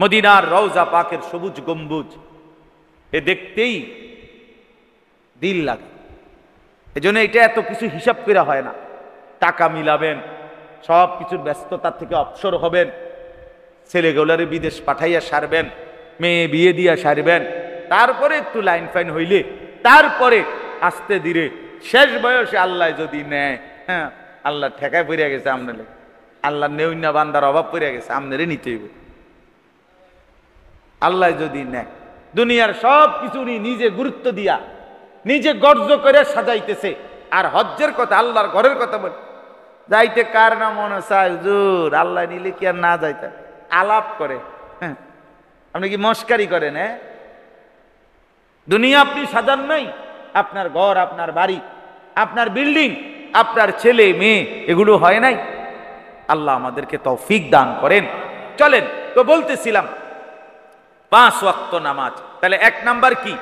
মদিনার রওজা পাকের সবুজ গম্বুজ, এ দেখতেই দিল লাগে। এজন্য এটা এত কিছু হিসাব করা হয় না। টাকা মিলাবেন, সব কিছুর ব্যস্ততার থেকে অবসর হবেন, ছেলেগুলারে বিদেশ পাঠাইয়া সারবেন, মেয়ে বিয়ে দিয়া সারবেন, তারপরে একটু লাইন ফাইন হইলে তারপরে আস্তে ধীরে শেষ বয়সে আল্লাহ যদি নেয়, হ্যাঁ আল্লাহ ঠেকায় পড়িয়া গেছে আপনার, আল্লাহ নেউন্না বান্দার অভাব পড়িয়া গেছে, আপনারে নিতে হইবে। আল্লাহ যদি নেয়, দুনিয়ার সব কিছু নিজে গুরুত্ব দিয়া নিজে গর্জ করে সাজাইতেছে, আর হজ্জের কথা আল্লাহর ঘরের কথা বলে যাইতে কার না মনে চায় হুজুর, আল্লাহ নিলে কি আর না যাইতে? আলাপ করে, হ্যাঁ আপনি কি মস্কারি করেন? হ্যাঁ, দুনিয়া আপনি সাজান নাই, আপনার ঘর, আপনার বাড়ি, আপনার বিল্ডিং, আপনার ছেলে মেয়ে, এগুলো হয় নাই? আল্লাহ আমাদেরকে তৌফিক দান করেন। চলেন তো বলতেছিলাম 5 ওয়াক্ত নামাজ। তাহলে 1 নাম্বার কি?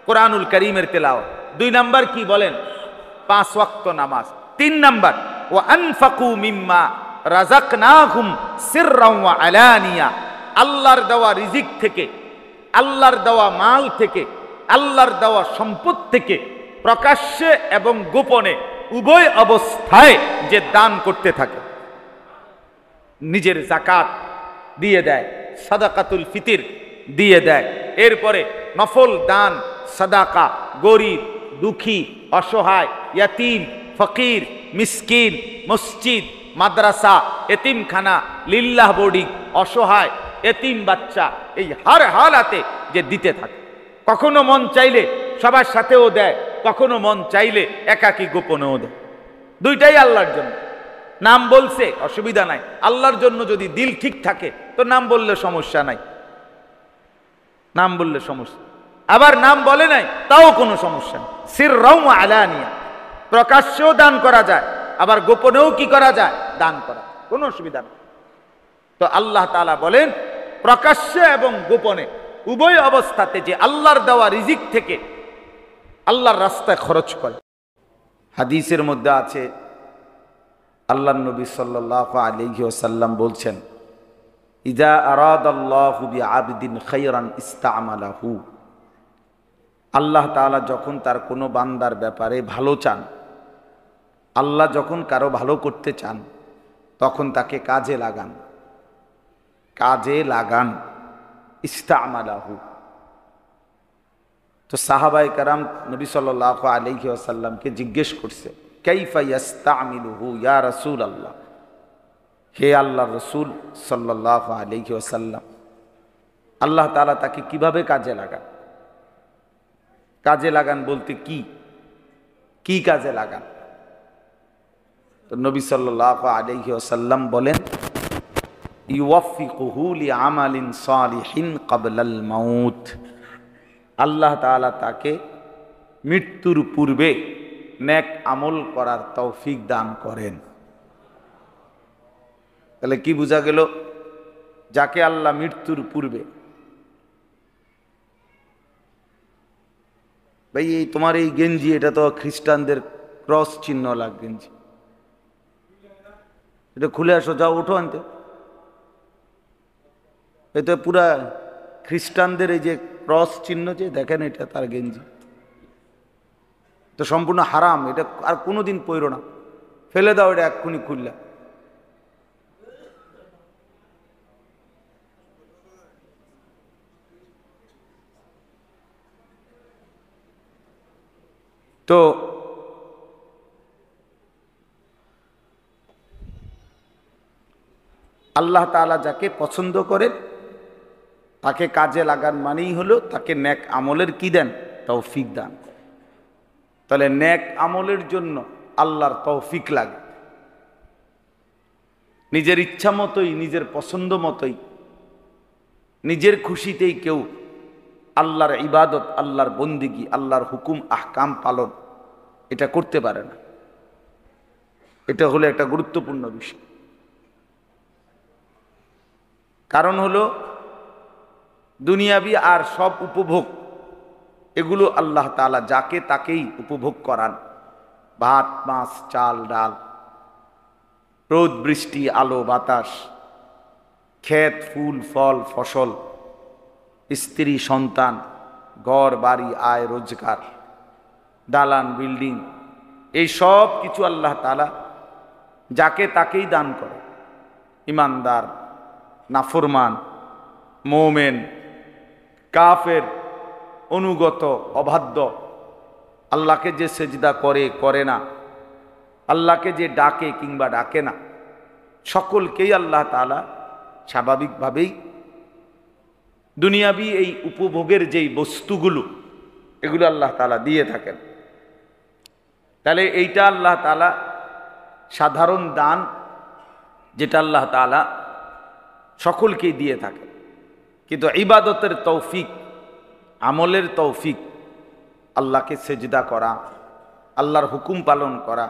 কোরআনুল কারীমের তেলাওয়াত। 2 নাম্বার কি বলেন? 5 ওয়াক্ত নামাজ। 3 নাম্বার ওয়া আনফাকু মিম্মা রাযাকনাহুম সিররাও ওয়া আলানিয়া, আল্লাহর দেওয়া রিজিক থেকে, আল্লাহর দেওয়া মাল থেকে, আল্লাহর দেওয়া সম্পদ থেকে প্রকাশ্যে এবং গোপনে উভয় অবস্থায় যে দান করতে থাকে, নিজের যাকাত দিয়ে দেয়, সাদাকাতুল ফিতির দিয়ে দেয়, এরপরে নফল দান, সাদাকা, গরিব, দুঃখী, অসহায়, ইয়াতীম, ফকির, মিসকিন, মসজিদ, মাদ্রাসা, এতিমখানা, লিল্লাহ বোর্ডিং, অসহায় এতিম বাচ্চা, এই হার হালাতে যে দিতে থাকে। কখনো মন চাইলে সবার সাথেও দেয়, কখনো মন চাইলে একাকী গোপনেও দেয়। দুইটাই আল্লাহর জন্য। নাম বলছে অসুবিধা নাই, আল্লাহর জন্য যদি দিল ঠিক থাকে তো নাম বললে সমস্যা নাই, নাম বললে সমস্যা। আবার নাম বলে নাই তাও কোনো সমস্যা নেই। সিররাও ওয়া আলানিয়া, প্রকাশ্যেও দান করা যায়, আবার গোপনেও কি করা যায়? দান করা, কোনো অসুবিধা নেই। তো আল্লাহ তাআলা বলেন প্রকাশ্যে এবং গোপনে উভয় অবস্থাতে যে আল্লাহর দেওয়া রিজিক থেকে আল্লাহর রাস্তায় খরচ করে। হাদিসের মধ্যে আছে আল্লাহর নবী সাল্লাল্লাহু আলাইহি ওয়াসাল্লাম বলছেন, ইযা আরাদাল্লাহু বিআবদিন খায়রান ইস্তা'মালাহু, আল্লাহ তাআলা যখন তার কোনো বান্দার ব্যাপারে ভালো চান, আল্লাহ যখন কারো ভালো করতে চান তখন তাকে কাজে লাগান, কাজে লাগান, ইস্তা'মালাহু। তো সাহাবায়ে কেরাম নবী সাল্লাল্লাহু আলাইহি ওয়াসাল্লামকে জিজ্ঞেস করছে, কাইফা ইস্তা'মিলুহু ইয়া রাসূলুল্লাহ, হে আল্লাহর রাসূল সাল্লাল্লাহু আলাইহি ওয়াসাল্লাম, আল্লাহ তাআলা তাকে কিভাবে কাজে লাগান? কাজে লাগান বলতে কি কি কাজে লাগান? তো নবী সাল্লাল্লাহু আলাইহি ওয়াসাল্লাম বলেন, ইউওয়াফিকুহু লিআমালিন সালিহিন ক্বাবলাল মাউত। আল্লাহ তাআলা তাকে মৃত্যুর পূর্বে নেক আমল করার তৌফিক দান করেন। তাহলে কি বোঝা গেল? যাকে আল্লাহ মৃত্যুর পূর্বে, ভাই এই তোমার এই গেঞ্জি, এটা তো খ্রিস্টানদের ক্রস চিহ্ন লাগ গেঞ্জি, এটা খুলে আসো, যাও ওঠো আনতে। এটা পুরা খ্রিস্টানদের এই যে ক্রস চিহ্ন, যে দেখেন এটা তার গেঞ্জি, তো সম্পূর্ণ হারাম, এটা আর কোনোদিন পইরো না, ফেলে দাও এটা এক্ষুনি খুললা। তো আল্লাহ তাআলা যাকে পছন্দ করেন তাকে কাজে লাগান মানেই হলো তাকে নেক আমলের কি দেন? তৌফিক দান। তাহলে নেক আমলের জন্য আল্লাহর তৌফিক লাগে। নিজের ইচ্ছা মতোই, নিজের পছন্দ মতোই, নিজের খুশিতেই কেউ আল্লাহর ইবাদত, আল্লাহর বন্দিগি, আল্লাহর হুকুম আহকাম পালন এটা করতে পারে না। এটা হলো একটা গুরুত্বপূর্ণ বিষয়। কারণ হলো দুনিয়াবি আর সব উপভোগ, এগুলো আল্লাহ তাআলা যাকে তাকেই উপভোগ করান। ভাত মাছ চাল ডাল, রোদ বৃষ্টি আলো বাতাস, ক্ষেত ফুল ফল ফসল, স্ত্রী সন্তান, ঘর বাড়ি আয় রোজগার, দালান বিল্ডিং, এই সব কিছু আল্লাহ তাআলা যাকে তাকেই দান করে। ইমানদার, নাফরমান, মোমেন, কাফের, অনুগত, অবাধ্য, আল্লাহকে যে সেজদা করে করে না, আল্লাহকে যে ডাকে কিংবা ডাকে না, সকলকেই আল্লাহ তাআলা স্বাভাবিকভাবেই দুনিয়াবি এই উপভোগের যেই বস্তুগুলো এগুলো আল্লাহ তাআলা দিয়ে থাকেন। তাহলে এইটা আল্লাহ তাআলা সাধারণ দান, যেটা আল্লাহ তাআলা সকলকেই দিয়ে থাকেন। কিন্তু ইবাদতের তৌফিক, আমলের তৌফিক, আল্লাহকে সেজদা করা, আল্লাহর হুকুম পালন করা,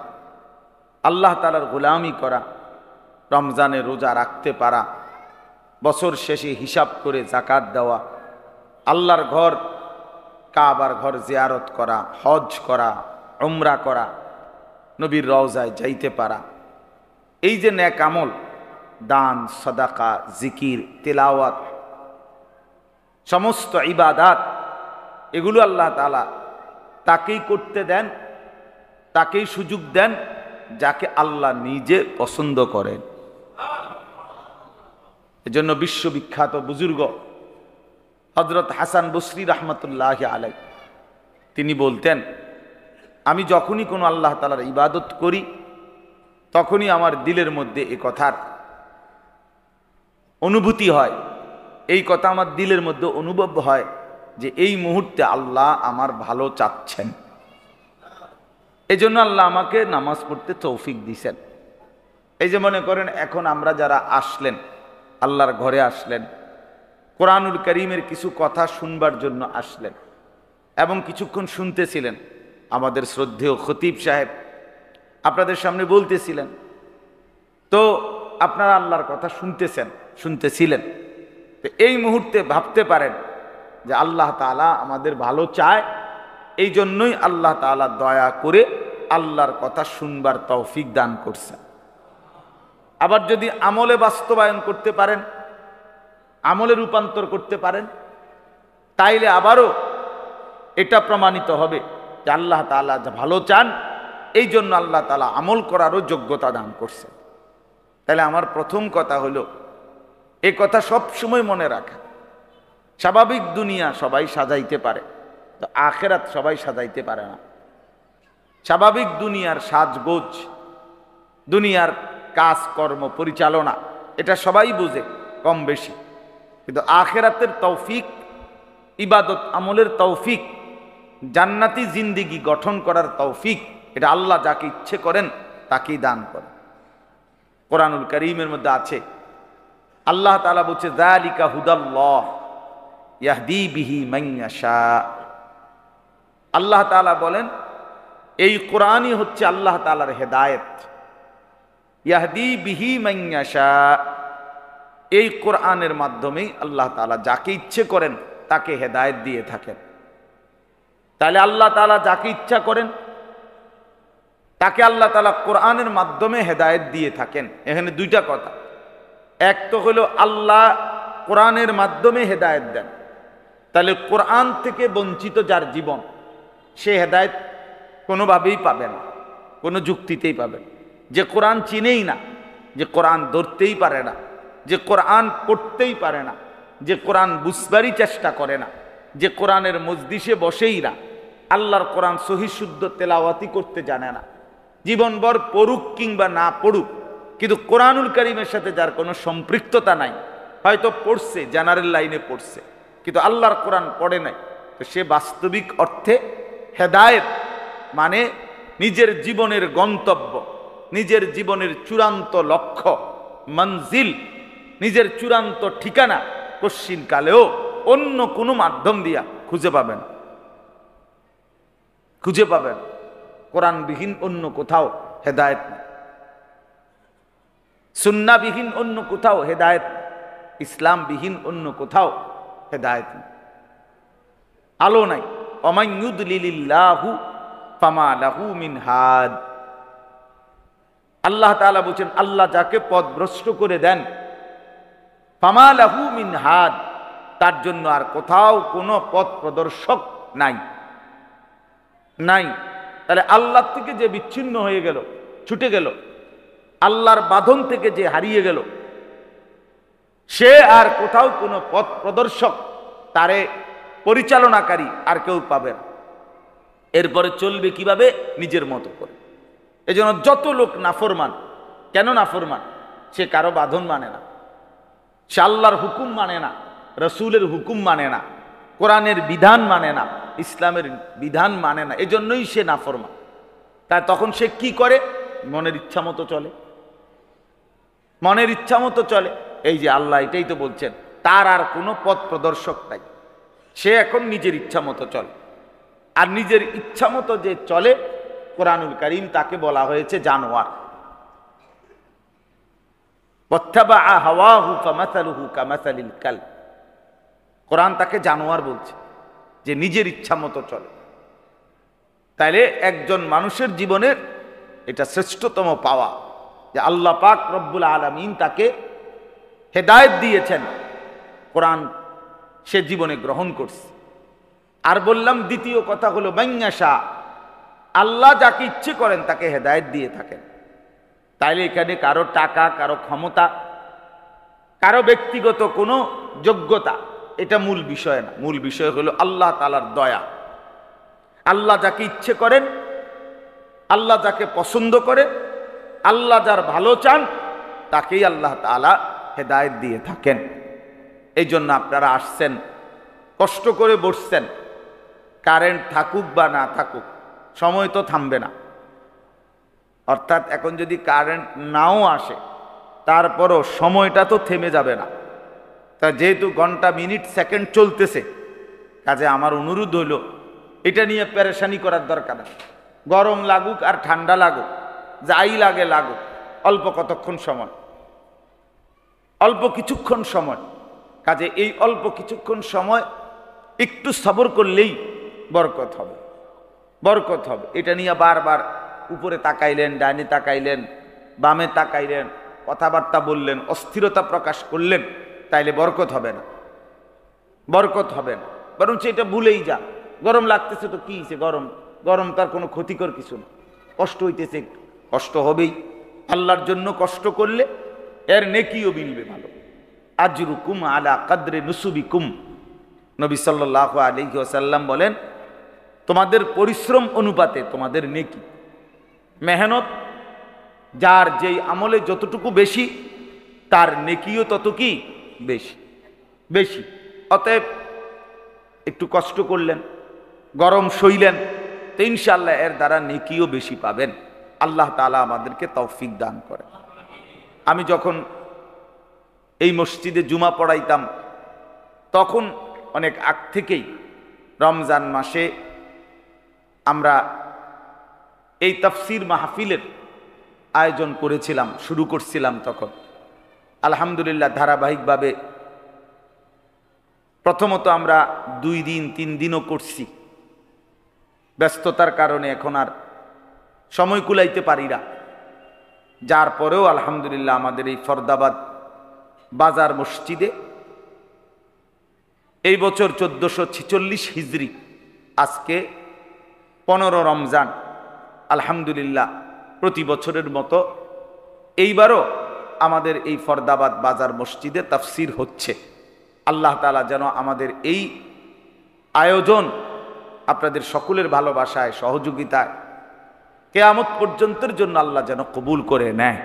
আল্লাহ তাআলার গোলামি করা, রমজানে রোজা রাখতে পারা, বছর শেষে হিসাব করে যাকাত দেওয়া, আল্লাহর ঘর কাবার ঘর জিয়ারত করা, হজ করা, উমরা করা, নবীর রওজায় যাইতে পারা, এই যে নেক আমল, দান সাদাকা জিকির তেলাওয়াত, সমস্ত ইবাদাত, এগুলো আল্লাহ তাআলা তাকেই করতে দেন, তাকেই সুযোগ দেন যাকে আল্লাহ নিজে পছন্দ করেন। এজন্য বিশ্ববিখ্যাত বুজুর্গ হযরত হাসান বসরি রাহমাতুল্লাহি আলাইহি তিনি বলতেন, আমি যখনই কোনো আল্লাহ তাআলার ইবাদত করি তখনই আমার দিলের মধ্যে এই কথার অনুভূতি হয়, এই কথা আমার দিলের মধ্যে অনুভব হয় যে এই মুহূর্তে আল্লাহ আমার ভালো চাচ্ছেন। এজন্য আল্লাহ আমাকে নামাজ পড়তে তৌফিক দিয়েছেন। এই যে মনে করেন এখন আমরা যারা আসলেন, আল্লাহর ঘরে আসলেন, কোরআনুল কারীমের কিছু কথা শুনবার জন্য আসলেন এবং কিছুক্ষণ শুনতেছিলেন, আমাদের শ্রদ্ধেয় খতিব সাহেব আপনাদের সামনে বলতেছিলেন, তো আপনারা আল্লাহর কথা শুনতেছিলেন, তো এই মুহূর্তে ভাবতে পারেন যে আল্লাহ তাআলা আমাদের ভালো চায়, এই জন্যই আল্লাহ তাআলা দয়া করে আল্লাহর কথা শুনবার তৌফিক দান করছেন। আবার যদি আমলে বাস্তবায়ন করতে পারেন, আমলে রূপান্তর করতে পারেন, তাইলে আবারও এটা প্রমাণিত হবে যে আল্লাহ তাআলা যা ভালো চান, এই জন্য আল্লাহ তাআলা আমল করারও যোগ্যতা দান করছেন। তাহলে আমার প্রথম কথা হলো এই কথা সব সময় মনে রাখা। স্বাভাবিক দুনিয়া সবাই সাজাইতে পারে, তো আখিরাত সবাই সাজাইতে পারে না। স্বাভাবিক দুনিয়ার সাজগোজ, দুনিয়ার কাজকর্ম পরিচালনা, এটা সবাই বুঝে কম বেশি, কিন্তু আখিরাতের তৌফিক, ইবাদত আমলের তৌফিক, জান্নাতি জিন্দিগি গঠন করার তৌফিক এটা আল্লাহ যাকে ইচ্ছে করেন তাকেই দান করেন। কোরআনুল কারীমের মধ্যে আছে, আল্লাহ তাআলা বলছে যালিকা হুদাল্লাহ ইয়াহদি বিহি মান ইয়াশা। আল্লাহ তাআলা বলেন এই কোরআনই হচ্ছে আল্লাহ তাআলার হেদায়েত। ইয়াহদি বিহি মান ইয়াশা, এই কোরআনের মাধ্যমেই আল্লাহ তাআলা যাকে ইচ্ছে করেন তাকে হেদায়েত দিয়ে থাকেন। তাহলে আল্লাহ তাআলা যাকে ইচ্ছা করেন তাকে আল্লাহ তাআলা কোরআনের মাধ্যমে হেদায়েত দিয়ে থাকেন। এখানে দুইটা কথা, এক তো হলো আল্লাহ কোরআনের মাধ্যমে হেদায়েত দেন, তাহলে কোরআন থেকে বঞ্চিত যার জীবন সে হেদায়েত কোনোভাবেই পাবে না, কোনো যুক্তিতেই পাবে না। যে কোরআন চিনেই না, যে কোরআন ধরতেই পারে না, যে কোরআন পড়তেই পারে না, যে কোরআন বুঝবারই চেষ্টা করে না, যে কোরআনের মজলিসে বসেই না, আল্লাহর কোরআন সহি শুদ্ধ তেলাওয়াতি করতে জানে না, জীবনভর পড়ুক কিংবা না পড়ুক, কিন্তু কোরআনুল কারীমের সাথে যার কোনো সম্পৃক্ততা নাই, হয়তো পড়ছে জেনারেল লাইনে পড়ছে কিন্তু আল্লাহর কোরআন পড়ে নাই, তো সে বাস্তবিক অর্থে হেদায়েত মানে নিজের জীবনের গন্তব্য, নিজের জীবনের চূড়ান্ত লক্ষ্য মঞ্জিল, নিজের চূড়ান্ত ঠিকানা কশ্চিনকালেও অন্য কোনো মাধ্যম দিয়া খুঁজে পাবেন, খুঁজে পাবেন। কোরআনবিহীন অন্য কোথাও হেদায়েত নেই, সুন্নাহবিহীন অন্য কোথাও হেদায়েত, ইসলামবিহীন অন্য কোথাও হেদায়েত নেই, আলো নাই। ওমান ইউদলিলিল্লাহু ফামা লাহু মিন হাদ। আল্লাহ তাআলা বলেন আল্লাহ যাকে পথভ্রষ্ট করে দেন ফামা লাহু মিন হাদ, তার জন্য আর কোথাও কোনো পথ প্রদর্শক নাই, নাই। তাহলে আল্লাহ থেকে যে বিচ্ছিন্ন হয়ে গেল, ছুটে গেল, আল্লাহর বাঁধন থেকে যে হারিয়ে গেল, সে আর কোথাও কোনো পথ প্রদর্শক, তারে পরিচালনাকারী আর কেউ পাবে না। এরপরে চলবে কিভাবে? নিজের মতো করে। এজন্য যত লোক নাফরমান, কেন নাফরমান? সে কারো বাঁধন মানে না, সে আল্লাহর হুকুম মানে না, রসুলের হুকুম মানে না, কোরআনের বিধান মানে না, ইসলামের বিধান মানে না, এজন্যই সে নাফরমান। তাই তখন সে কি করে? মনের ইচ্ছা মতো চলে, মনের ইচ্ছা মতো চলে। এই যে আল্লাহ এটাই তো বলছেন, তার আর কোনো পথ প্রদর্শক নাই, সে এখন নিজের ইচ্ছা মতো চলে। আর নিজের ইচ্ছা মতো যে চলে, কোরআনুল কারীম তাকে বলা হয়েছে জানোয়ার। ওয়াত্তাবাআ হাওয়াহু ফামাসালুহু কামাসালিল কালব। কোরআন তাকে জানোয়ার বলছে, যে নিজের ইচ্ছা মতো চলে। তাইলে একজন মানুষের জীবনের এটা শ্রেষ্ঠতম পাওয়া যে আল্লাহ পাক রব্বুল আলামিন তাকে হেদায়েত দিয়েছেন, কোরআন সে জীবনে গ্রহণ করছে। আর বললাম দ্বিতীয় কথা হলো মাইয়াশা, আল্লাহ যাকে ইচ্ছে করেন তাকে হেদায়েত দিয়ে থাকেন। তাইলে এখানে কারো টাকা, কারো ক্ষমতা, কারো ব্যক্তিগত কোনো যোগ্যতা এটা মূল বিষয় না। মূল বিষয় হলো আল্লাহ তাআলার দয়া। আল্লাহ যাকে ইচ্ছে করেন, আল্লাহ যাকে পছন্দ করেন, আল্লাহ যার ভালো চান, তাকেই আল্লাহ তাআলা হেদায়েত দিয়ে থাকেন। এই জন্য আপনারা আসছেন, কষ্ট করে বসছেন, কারেন্ট থাকুক বা না থাকুক সময় তো থামবে না। অর্থাৎ এখন যদি কারেন্ট নাও আসে তারপরও সময়টা তো থেমে যাবে না। তা যেহেতু ঘন্টা, মিনিট, সেকেন্ড চলতেছে, কাজে আমার অনুরোধ হইল এটা নিয়ে পেরেশানি করার দরকার নেই। গরম লাগুক আর ঠান্ডা লাগুক, যাই লাগে লাগুক, অল্প কতক্ষণ সময়, অল্প কিছুক্ষণ সময়। কাজে এই অল্প কিছুক্ষণ সময় একটু সবর করলেই বরকত হবে, বরকত হবে। এটা নিয়ে বারবার উপরে তাকাইলেন, ডাইনে তাকাইলেন, বামে তাকাইলেন, কথাবার্তা বললেন, অস্থিরতা প্রকাশ করলেন, তাইলে বরকত হবে না, বরকত হবে না। বরঞ্চ এটা ভুলেই যান। গরম লাগতেছে তো কি হয়েছে, গরম গরম তার কোনো ক্ষতিকর কিছু না। কষ্ট হইতেছে, কষ্ট হবেই। আল্লাহর জন্য কষ্ট করলে এর নেকিও মিলবে ভালো। আজরুকুম আলা কদরে নুসুবিকুম। নবী সাল্লাল্লাহু আলাইহি ওয়াসাল্লাম বলেন, তোমাদের পরিশ্রম অনুপাতে তোমাদের নেকি, মেহনত, যার যেই আমলে যতটুকু বেশি তার নেকিও তত কি বেশি বেশি। অতএব একটু কষ্ট করলেন, গরম সইলেন, তো ইনশাআল্লাহ এর দ্বারা নেকিও বেশি পাবেন। আল্লাহ তাআলা আমাদেরকে তৌফিক দান করে। আমি যখন এই মসজিদে জুমা পড়াইতাম তখন অনেক আগ থেকেই রমজান মাসে আমরা এই তাফসীর মাহফিলের আয়োজন করেছিলাম, শুরু করছিলাম। তখন আলহামদুলিল্লাহ ধারাবাহিকভাবে প্রথমত আমরা 2 দিন 3 দিনও করছি। ব্যস্ততার কারণে এখন আর সময় কুলাইতে পারি না, যার পরেও আলহামদুলিল্লাহ আমাদের এই ফরদাবাদ বাজার মসজিদে এই বছর 1446 হিজরি, আজকে 15 রমজান, আলহামদুলিল্লাহ প্রতি বছরের মতো এইবারও আমাদের এই ফরদাবাদ বাজার মসজিদে তাফসীর হচ্ছে। আল্লাহ তাআলা যেন আমাদের এই আয়োজন আপনাদের সকলের ভালোবাসায়, সহযোগিতায় কিয়ামত পর্যন্তের জন্য আল্লাহ যেন কবুল করে নেয়।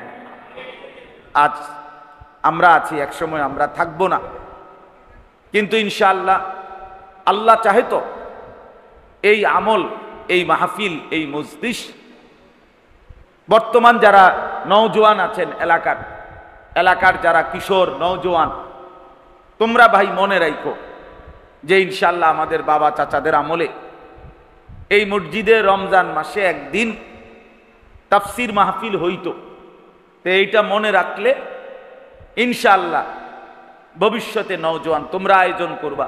আজ আমরা আছি, একসময় আমরা থাকবো না, কিন্তু ইনশাআল্লাহ আল্লাহ চাহে তো এই আমল, এই মাহফিল, এই মজলিস বর্তমান যারা নওজোয়ান আছেন এলাকার যারা কিশোর নওজোয়ান, তোমরা ভাই মনে রাখো যে ইনশাআল্লাহ আমাদের বাবা চাচাদের আমলে এই মসজিদে রমজান মাসে একদিন তাফসীর মাহফিল হইতো। তো এইটা মনে রাখলে ইনশাআল্লাহ ভবিষ্যতে নওজোয়ান তোমরা আয়োজন করবা।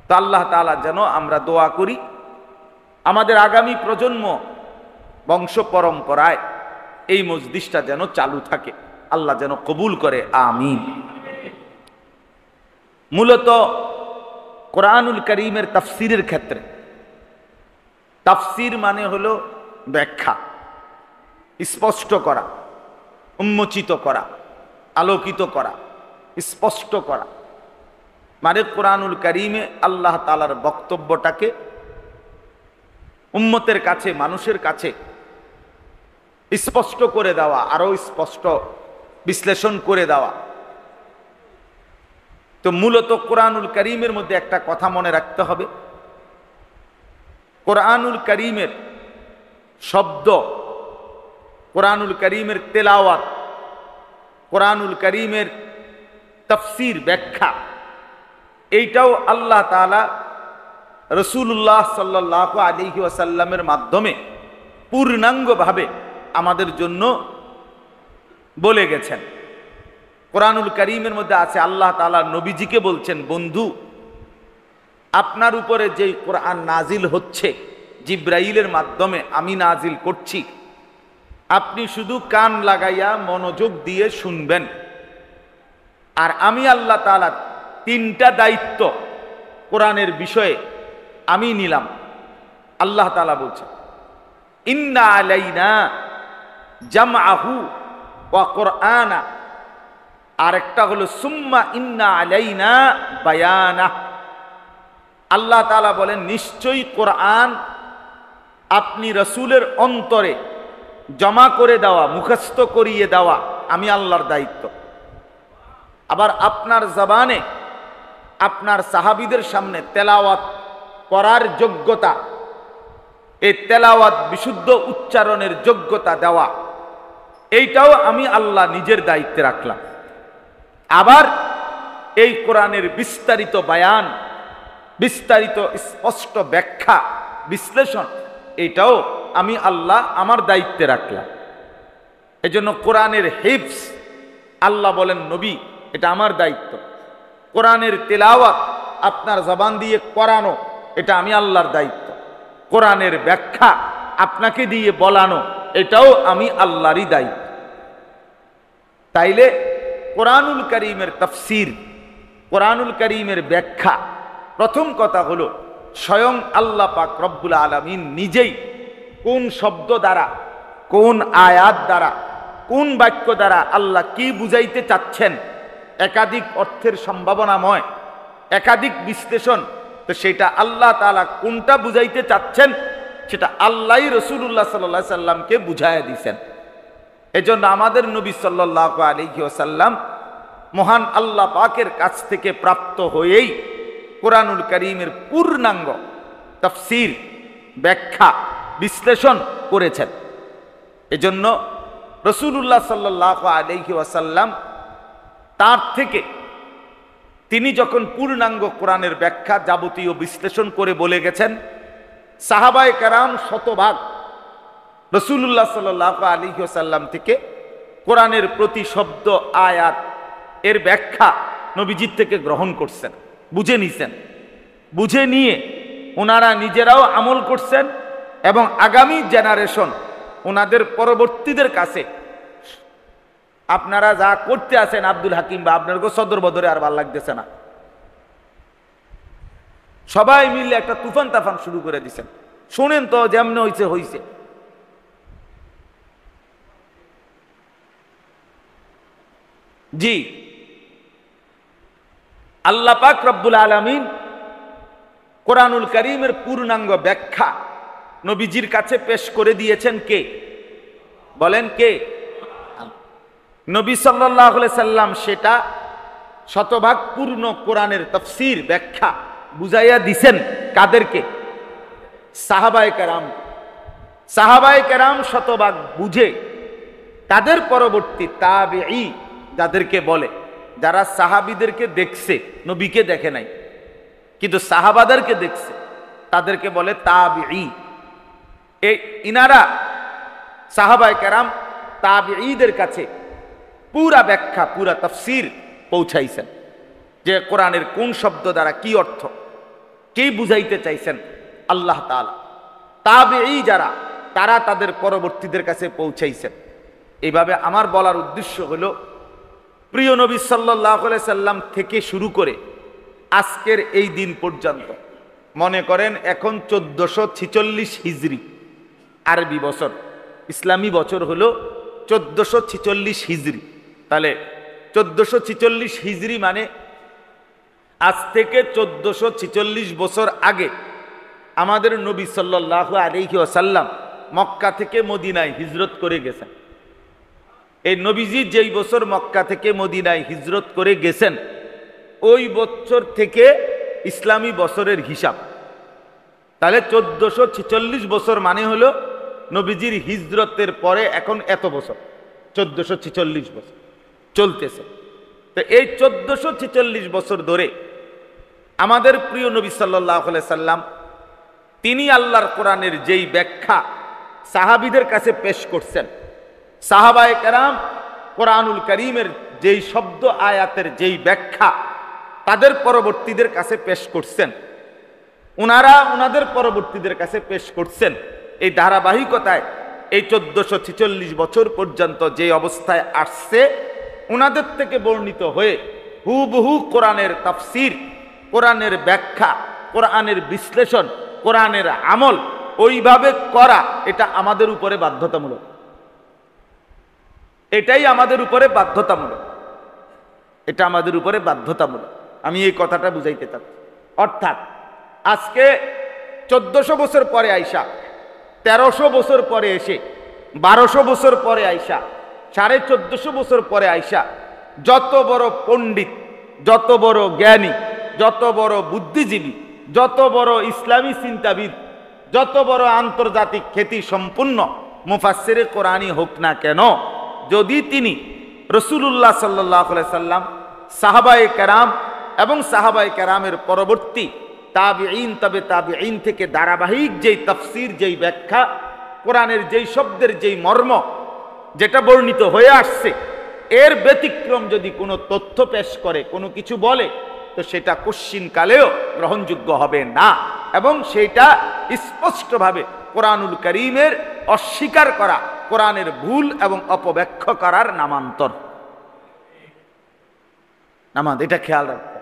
তো আল্লাহ তাআলা যেন আমরা দোয়া করি আমাদের আগামী প্রজন্ম বংশ পরম্পরায় এই মজলিসটা যেন চালু থাকে, আল্লাহ যেন কবুল করে, আমিন। মূলত কোরআনুল কারীমের তাফসীরের ক্ষেত্রে, তাফসীর মানে হলো ব্যাখ্যা, স্পষ্ট করা, উন্মোচিত করা, আলোকিত করা, স্পষ্ট করা, মানে কোরআনুল কারীমে আল্লাহ তাআলার বক্তব্যটাকে উম্মতের কাছে, মানুষের কাছে স্পষ্ট করে দেওয়া, আরো স্পষ্ট বিশ্লেষণ করে দেওয়া। তো মূলত কোরআনুল কারীমের মধ্যে একটা কথা মনে রাখতে হবে, কোরআনুল কারীমের শব্দ, কোরআনুল কারীমের তেলাওয়াত, কোরআনুল কারীমের তাফসীর, ব্যাখ্যা, এইটাও আল্লাহ তাআলা রাসূলুল্লাহ সাল্লাল্লাহু আলাইহি ওয়াসাল্লামের মাধ্যমে পূর্ণাঙ্গভাবে আমাদের জন্য বলে গেছেন। কোরআনুল কারীমের মধ্যে আছে আল্লাহ তাআলা নবীজিকে বলছেন, বন্ধু আপনার উপরে যে কোরআন নাজিল হচ্ছে জিব্রাইলের মাধ্যমে আমি নাজিল করছি, আপনি শুধু কান লাগাইয়া মনোযোগ দিয়ে শুনবেন। আর আমি আল্লাহ তাআলা 3টা দায়িত্ব কোরআনের বিষয়ে আমি নিলাম। আল্লাহ তাআলা বলছেন, ইন্না আলাইনা জামআহু ওয়া কুরআনা, আরেকটা হলো সুম্মা ইন্না আলাইনা বায়ানা। আল্লাহ তাআলা বলেন নিশ্চয়ই কোরআন আপনি রাসূলের অন্তরে জমা করে দেওয়া, মুখস্থ করিয়ে দেওয়া আমি আল্লাহর দায়িত্ব। আবার আপনার জবানে আপনার সাহাবীদের সামনে তেলাওয়াত করার যোগ্যতা, এই তেলাওয়াত বিশুদ্ধ উচ্চারণের যোগ্যতা দেওয়া, এইটাও আমি আল্লাহ নিজের দায়িত্বে রাখলাম। আবার এই কোরআনের বিস্তারিত বায়ান, বিস্তারিত স্পষ্ট ব্যাখ্যা, বিশ্লেষণ, এটাও আমি আল্লাহ আমার দায়িত্বে রাখলাম। এজন্য কোরআনের হিফজ আল্লাহ বলেন নবী এটা আমার দায়িত্ব। কোরআনের তেলাওয়াত আপনার জবান দিয়ে করানো এটা আমি আল্লাহর দায়িত্ব। কোরআনের ব্যাখ্যা আপনাকে দিয়ে বলানো এটাও আমি আল্লাহরই দায়িত্ব। তাইলে কোরআনুল কারীমের তাফসীর, কোরআনুল কারীমের ব্যাখ্যা, প্রথম কথা হলো স্বয়ং আল্লাহ পাক রব্বুল আলামিন নিজেই কোন শব্দ দ্বারা, কোন আয়াত দ্বারা, কোন বাক্য দ্বারা আল্লাহ কি বুঝাইতে চাচ্ছেন, একাধিক অর্থের সম্ভাবনাময়, একাধিক বিশ্লেষণ, তো সেটা আল্লাহ তাআলা কোনটা বুঝাইতে চাচ্ছেন সেটা আল্লাহই রাসূলুল্লাহ সাল্লাল্লাহু আলাইহি সাল্লামকে বুঝাইয়া দিয়েছেন। এজন্য আমাদের নবী সাল্লাল্লাহু আলাইহি ওয়াসাল্লাম মহান আল্লাহ পাকের কাছ থেকে প্রাপ্ত হয়েই কোরআনুল কারীমের পূর্ণাঙ্গ তাফসীর, ব্যাখ্যা, বিশ্লেষণ করেছেন। এজন্য রাসূলুল্লাহ সাল্লাল্লাহু আলাইহি ওয়াসাল্লাম তার থেকে তিনি যখন পূর্ণাঙ্গ কোরআনের ব্যাখ্যা যাবতীয় বিশ্লেষণ করে বলে গেছেন, সাহাবায়ে কেরাম শতভাগ রাসূলুল্লাহ সাল্লাল্লাহু আলাইহি ওয়াসাল্লাম থেকে কোরআনের প্রতি শব্দ, আয়াত এর ব্যাখ্যা নবীজির থেকে গ্রহণ করছেন, বুঝে নিছেন। বুঝে নিয়ে ওনারা নিজেরাও আমল করছেন এবং আগামী জেনারেশন, ওনাদের পরবর্তীদের কাছে আপনারা যা করতে আছেন আব্দুল হাকিম বা আপনার সদর বদরে আর ভাল লাগতেছে না, সবাই মিলে একটা তুফান তাফান শুরু করে দিছেন। শোনেন তো, যেমন হইছে হইছে। জি, আল্লাহ পাক রব্বুল আলামিন কোরআনুল কারীমের পূর্ণাঙ্গ ব্যাখ্যা নবীজির কাছে পেশ করে দিয়েছেন কে? বলেন কে? নবী সাল্লাল্লাহু আলাইহি সাল্লাম সেটা শতভাগ পূর্ণ কোরআনের তাফসীর, ব্যাখ্যা বুঝাইয়া দিছেন কাদেরকে? সাহাবায়ে কেরাম। সাহাবায়ে কেরাম শতভাগ বুঝে তাদের পরবর্তী তাবেঈ যাদেরকে বলে, যারা সাহাবীদেরকে দেখছে, নবীকে দেখে নাই কিন্তু সাহাবাদেরকে দেখছে, তাদেরকে বলে তাবেঈ। এই ইনারা সাহাবায়ে কেরাম তাবেঈদের কাছে পুরা ব্যাখ্যা, পুরা তাফসীর পৌঁছাইছেন যে কোরআনের কোন শব্দ দ্বারা কি অর্থ, কি বুঝাইতে চাইছেন আল্লাহ তাআলা। তাবেঈ যারা, তারা তাদের পরবর্তীদের কাছে পৌঁছাইছেন। এইভাবে আমার বলার উদ্দেশ্য হলো, প্রিয় নবী সাল্লাল্লাহু আলাইহি সাল্লাম থেকে শুরু করে আজকের এই দিন পর্যন্ত, মনে করেন এখন 1446 হিজরি আরবি বছর, ইসলামী বছর হলো 1446 হিজরি। তাহলে 1446 হিজরি মানে আজ থেকে 1446 বছর আগে আমাদের নবী সাল্লাল্লাহু আলাইহি ওয়াসাল্লাম মক্কা থেকে মদিনায় হিজরত করে গেছেন। এই নবীজি যেই বছর মক্কা থেকে মদিনায় হিজরত করে গেছেন, ওই বছর থেকে ইসলামী বছরের হিসাব। তাহলে 1446 বছর মানে হলো নবীজির হিজরতের পরে এখন এত বছর, 1446 বছর চলতেছে। তো এই 1446 বছর ধরে আমাদের প্রিয় নবী সাল্লাল্লাহু আলাইহি সাল্লাম তিনি আল্লাহর কোরআনের যেই ব্যাখ্যা সাহাবীদের কাছে পেশ করছেন, সাহাবায়ে কেরাম কোরআনুল কারীমের যেই শব্দ, আয়াতের যেই ব্যাখ্যা তাদের পরবর্তীদের কাছে পেশ করছেন, ওনারা ওনাদের পরবর্তীদের কাছে পেশ করছেন। এই ধারাবাহিকতায় এই 1446 বছর পর্যন্ত যে অবস্থায় আসছে, ওনাদের থেকে বর্ণিত হয়ে হুবহু কোরআনের তাফসীর, কোরআনের ব্যাখ্যা, কোরআনের বিশ্লেষণ, কোরআনের আমল ওইভাবে করা, এটা আমাদের উপরে বাধ্যতামূলক। এটাই আমাদের উপরে বাধ্যতামূলক, এটা আমাদের উপরে বাধ্যতামূলক। আমি এই কথাটা বুঝাইতে চাচ্ছি। অর্থাৎ আজকে 1400 বছর পরে আইসা, 1300 বছর পরে এসে, 1200 বছর পরে আইসা, 1450 বছর পরে আইসা যত বড় পণ্ডিত, যত বড় জ্ঞানী, যত বড় বুদ্ধিজীবী, যত বড় ইসলামী চিন্তাবিদ, যত বড় আন্তর্জাতিক খ্যাতি সম্পূর্ণ মুফাসসিরে কোরআনী হোক না কেন, যদি তিনি রাসূলুল্লাহ সাল্লাল্লাহু আলাইহি সাল্লাম, সাহাবায়ে কেরাম এবং সাহাবায়ে কেরামের পরবর্তী তাবিঈন, তবে তাবিঈন থেকে ধারাবাহিক যেই তাফসীর, যেই ব্যাখ্যা, কোরআনের যেই শব্দের যেই মর্ম যেটা বর্ণিত হয়ে আসছে, এর ব্যতিক্রম যদি কোনো তথ্য পেশ করে, কোনো কিছু বলে, তো সেটা কশ্চিনকালেও গ্রহণযোগ্য হবে না, এবং সেটা স্পষ্টভাবে কোরআনুল কারীমের অস্বীকার করা, কোরআনের ভুল এবং অপব্যাখ্যা করার নামান্তর। এটা খেয়াল রাখতে।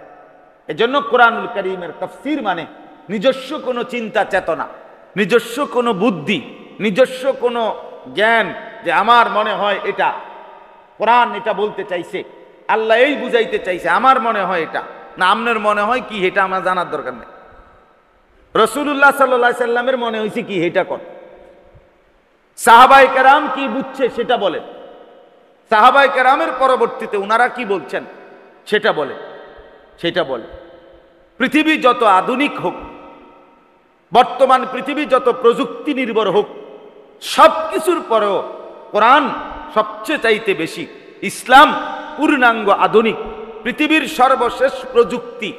এজন্য কোরআনুল কারীমের তাফসীর মানে নিজস্ব কোনো চিন্তা চেতনা, নিজস্ব কোনো বুদ্ধি, নিজস্ব কোনো জ্ঞান, যে আমার মনে হয় এটা, কোরআন এটা বলতে চাইছে, আল্লাহ এই বুঝাইতে চাইছে, আমার মনে হয় এটা, না আপনার মনে হয় কি, এটা আমার জানার দরকার নেই। রাসূলুল্লাহ সাল্লাল্লাহু আলাইহি সাল্লামের মনে হয়েছে কি, এটা কর। সাহাবায়ে কেরাম কি বুঝছে সেটা বলেন, সাহাবায়ে কেরামের পরবর্তীতে ওনারা কি বলছেন সেটা বলে, সেটা বলে। পৃথিবী যত আধুনিক হোক, বর্তমান পৃথিবী যত প্রযুক্তি নির্ভর হোক, সব কিছুর পরেও কোরআন সবচেয়ে চাইতে বেশি, ইসলাম পূর্ণাঙ্গ আধুনিক, পৃথিবীর সর্বশেষ প্রযুক্তি,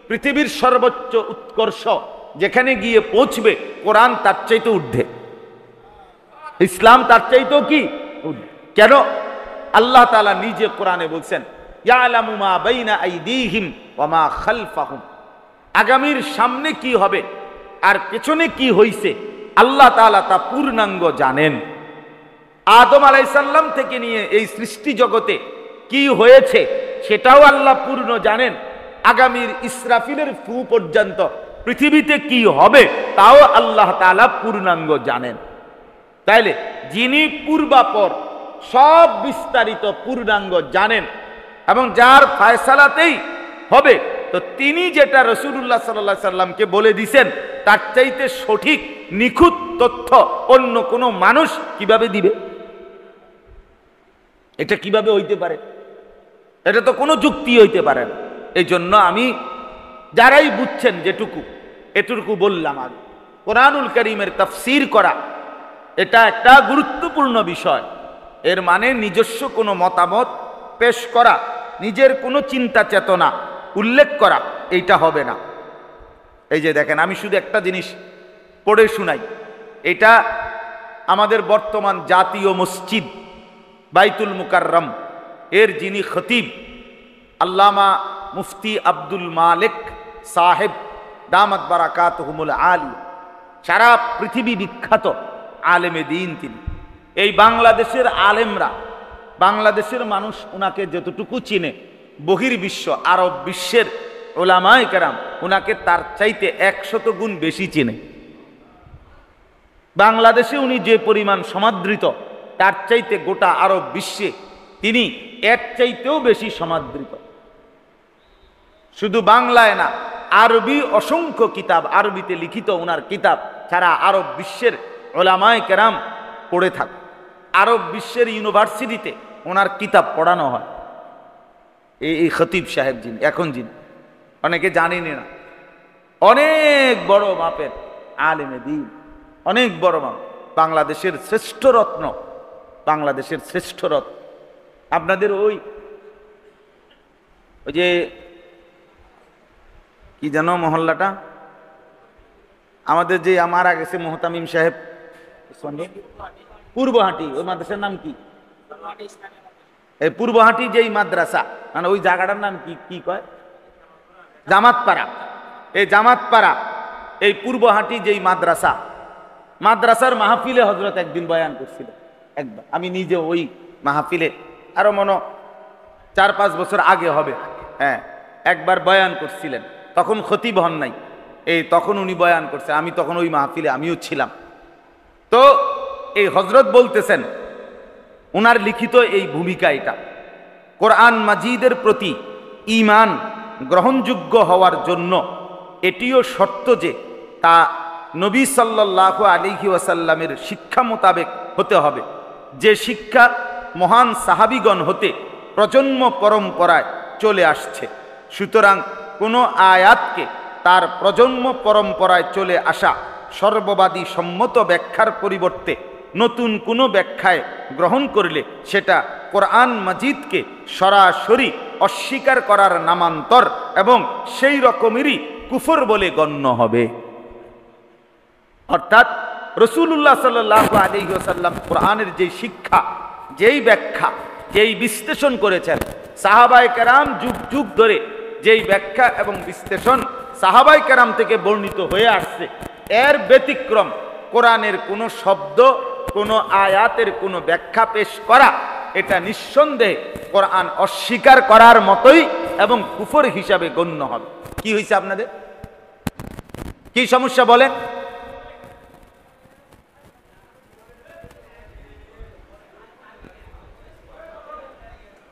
পৃথিবীর সর্বোচ্চ উৎকর্ষ যেখানে গিয়ে পৌঁছবে, কোরআন তার চাইতে ঊর্ধ্বে, ইসলাম তার চাইতেও কি ঊর্ধ্বে। কেন? আল্লাহ তাআলা নিজে কোরআনে বলছেন, ইয়ালামু মা বাইনা আইদিহিম ওয়া মা খালফাহুম, আগামীর সামনে কি হবে আর পেছনে কি হইছে আল্লাহ তাআলা তা পূর্ণাঙ্গ জানেন। আদম আলাইহিস সালাম থেকে নিয়ে এই সৃষ্টি জগতে কি হয়েছে সেটাও আল্লাহ পূর্ণ জানেন। আগামীর ইসরাফিলের ফু পর্যন্ত পৃথিবীতে কি হবে তাও আল্লাহ তাআলা পূর্ণাঙ্গ জানেন। তাইলে যিনি পূর্বাপর সব বিস্তারিত পূর্ণাঙ্গ জানেন এবং যার ফায়সালাতেই হবে, তো তিনি যেটা রাসূলুল্লাহ সাল্লাল্লাহু আলাইহি সাল্লামকে বলে দিয়েছেন তার চাইতে সঠিক নিখুঁত তথ্য অন্য কোনো মানুষ কিভাবে দিবে? এটা কিভাবে হইতে পারে? এটা তো কোনো যুক্তি হইতে পারে না। এই জন্য আমি যারাই বুঝছেন যেটুকু এটুকু বললাম, আগে কোরআনুল কারীমের তাফসীর করা এটা একটা গুরুত্বপূর্ণ বিষয়। এর মানে নিজস্ব কোনো মতামত পেশ করা, নিজের কোনো চিন্তা চেতনা উল্লেখ করা, এইটা হবে না। এই যে দেখেন, আমি শুধু একটা জিনিস পড়ে শুনাই। এটা আমাদের বর্তমান জাতীয় মসজিদ বাইতুল মুকাররম এর যিনি খতিব আল্লামা মুফতি আব্দুল মালিক সাহেব দামাত বারাকাতুহুমুল আলী, সারা পৃথিবী বিখ্যাত আলেমে দিন তিনি। এই বাংলাদেশের আলেমরা, বাংলাদেশের মানুষ উনাকে যতটুকু চিনে, বহির্বিশ্ব আরব বিশ্বের উলামায়ে কেরাম উনাকে তার চাইতে 100 গুণ বেশি চিনে। বাংলাদেশে উনি যে পরিমাণ সমাদৃত, তার চাইতে গোটা আরব বিশ্বে তিনি এর চাইতেও বেশি সমাদৃত। শুধু বাংলায় না, আরবি অসংখ্য কিতাব, আরবিতে লিখিত ওনার কিতাব ছাড়া আরব বিশ্বের উলামায়ে কেরাম পড়ে থাকে। আরব বিশ্বের ইউনিভার্সিটিতে ওনার কিতাব পড়ানো হয়। এই খতিব সাহেব যিনি, এখন যিনি, অনেকে জানেনি না, অনেক বড় মাপের আলেমে দ্বীন, অনেক বড় মাপ, বাংলাদেশের শ্রেষ্ঠ রত্ন, বাংলাদেশের শ্রেষ্ঠ রত্ন। আপনাদের ওই যে কি যেন মহল্লাটা, আমাদের যে মারা গেছে মোহতামিম সাহেব, পূর্বহাটি, ওই মাদ্রাসার নাম কি? এই পূর্বহাটি যেই মাদ্রাসা, মানে ওই জায়গাটার নাম কি কি কয়? জামাতপাড়া। এই জামাতপাড়া, এই পূর্বহাটি যেই মাদ্রাসা, মাদ্রাসার মাহফিলে হযরত একদিন বয়ান করছিল। একবার আমি নিজে ওই মাহফিলে, আরো মনে 4-5 বছর আগে হবে, হ্যাঁ, একবার বয়ান করছিলেন। তখন খতিব হন নাই, এই তখন উনি বয়ান করছেন, আমি তখন ওই মাহফিলে আমিও ছিলাম। তো এই হযরত বলতেছেন, উনার লিখিত এই ভূমিকা, এটা কোরআন মাজিদের প্রতি ঈমান গ্রহণযোগ্য হওয়ার জন্য এটিও শর্ত যে তা নবী সাল্লাল্লাহু আলাইহি ওয়াসাল্লামের শিক্ষা মোতাবেক হতে হবে, যে শিক্ষা মহান সাহাবীগণ হতে প্রজন্ম পরম্পরায় চলে আসছে। সুতরাং কোনো আয়াতকে তার প্রজন্ম পরম্পরায় চলে আসা সর্ববাদী সম্মত ব্যাখ্যার পরিবর্তে নতুন কোনো ব্যাখ্যায় গ্রহণ করলে সেটা কোরআন মাজিদকে সরাসরি অস্বীকার করার নামান্তর এবং সেই রকমেরই কুফর বলে গণ্য হবে। অর্থাৎ রাসূলুল্লাহ সাল্লাল্লাহু আলাইহি ওয়াসাল্লাম কোরআনের যে শিক্ষা, যেই ব্যাখ্যা, যেই বিশ্লেষণ করেছেন, সাহাবায়ে কেরাম যুগ যুগ ধরে যেই ব্যাখ্যা এবং বিশ্লেষণ সাহাবায়ে কেরাম থেকে বর্ণিত হয়ে আসছে, এর ব্যতিক্রম কোরআনের কোনো শব্দ, কোনো আয়াতের কোনো ব্যাখ্যা পেশ করা, এটা নিঃসন্দেহে কোরআন অস্বীকার করার মতোই এবং কুফর হিসাবে গণ্য হবে। কি হয়েছে আপনাদের? কি সমস্যা বলেন?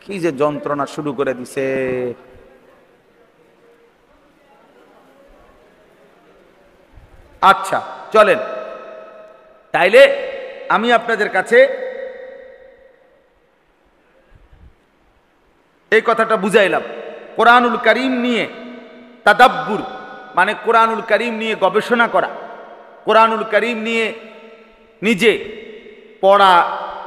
কি যে যন্ত্রণা শুরু করে দিছে। আচ্ছা চলেন, তাইলে আমি আপনাদের কাছে এই কথাটা বুঝাইলাম। কোরআনুল কারীম নিয়ে তাদাব্বুর মানে কোরআনুল কারীম নিয়ে গবেষণা করা, কোরআনুল কারীম নিয়ে নিজে পড়া,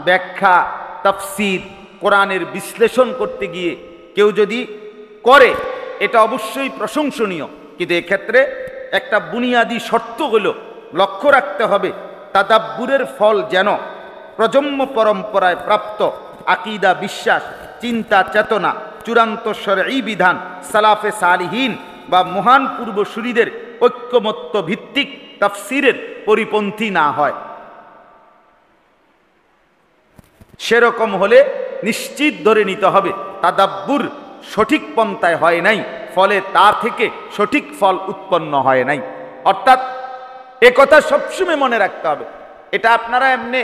ব্যাখ্যা, তাফসীর, কোরআনের বিশ্লেষণ করতে গিয়ে কেউ যদি করে, এটা অবশ্যই প্রশংসনীয়। কিন্তু এক্ষেত্রে একটা বুনিয়াদি শর্ত হলো, লক্ষ্য রাখতে হবে তাদাব্বুরের ফল যেন প্রজন্ম পরম্পরায় প্রাপ্ত আকীদা, বিশ্বাস, চিন্তা, চেতনা, চূড়ান্ত শরঈ বিধান, সালাফে সালিহিন বা মহান পূর্বসূরীদের ঐক্যমত্য ভিত্তিক তাফসীরের পরিপন্থী না হয়। সেরকম হলে নিশ্চিত ধরে নিতে হবে তাদাব্বুর সঠিক পন্থায় হয় নাই, ফলে তা থেকে সঠিক ফল উৎপন্ন হয় নাই। অর্থাৎ একথা সবসময় মনে রাখতে হবে। এটা আপনারা এমনি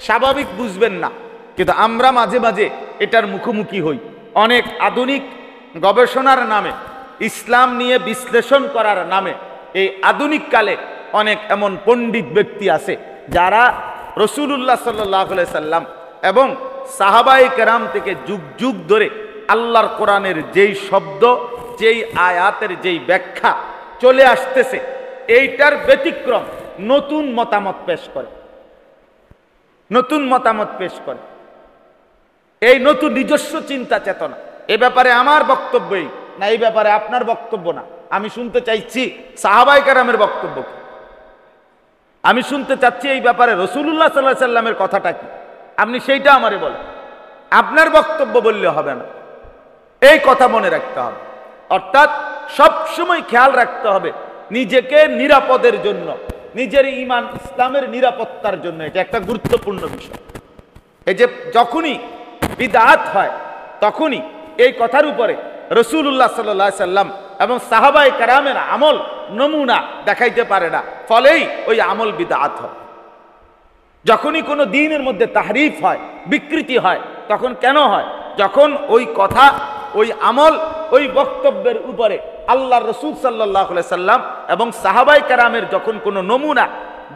স্বাভাবিক বুঝবেন না, কিন্তু আমরা মাঝে মাঝে এটার মুখোমুখি হই। অনেক আধুনিক গবেষণার নামে, ইসলাম নিয়ে বিশ্লেষণ করার নামে এই আধুনিক কালে অনেক এমন পণ্ডিত ব্যক্তি আছে যারা রাসূলুল্লাহ সাল্লাল্লাহু আলাইহি সাল্লাম এবং সাহাবায়ে কেরাম থেকে যুগ যুগ ধরে আল্লাহর কোরআনের যেই শব্দ, যেই আয়াতের যেই ব্যাখ্যা চলে আসতেছে, এইটার ব্যতিক্রম নতুন মতামত পেশ করে, নতুন মতামত পেশ করে, এই নতুন নিজস্ব চিন্তা চেতনা। এ ব্যাপারে আমার বক্তব্যই না, এই ব্যাপারে আপনার বক্তব্য না। আমি শুনতে চাইছি সাহাবায়ে কেরামের বক্তব্য কি, আমি শুনতে চাচ্ছি এই ব্যাপারে রাসূলুল্লাহ সাল্লাল্লাহু আলাইহি সাল্লামের কথাটা কি, আপনি সেইটা আমারে বলেন। আপনার বক্তব্য বললে হবে না, এই কথা মনে রাখতে হবে। অর্থাৎ সব সময় খেয়াল রাখতে হবে নিজেকে নিরাপদের জন্য, নিজের ঈমান ইসলামের নিরাপত্তার জন্য। এটা একটা গুরুত্বপূর্ণ বিষয়। এই যে যখনই বিদআত হয় তখনই এই কথার উপরে রাসূলুল্লাহ সাল্লাল্লাহু আলাইহি সাল্লাম এবং সাহাবায়ে কেরামের আমল নমুনা দেখাইতে পারে না, ফলেই ওই আমল বিদআত হয়। যখনই কোনো দ্বীনের মধ্যে তাহরিফ হয়, বিকৃতি হয়, তখন কেন হয়? যখন ওই কথা, ওই আমল, ওই বক্তব্যের উপরে আল্লাহর রাসূল সাল্লাল্লাহু আলাইহি সাল্লাম এবং সাহাবায়ে কেরামের যখন কোনো নমুনা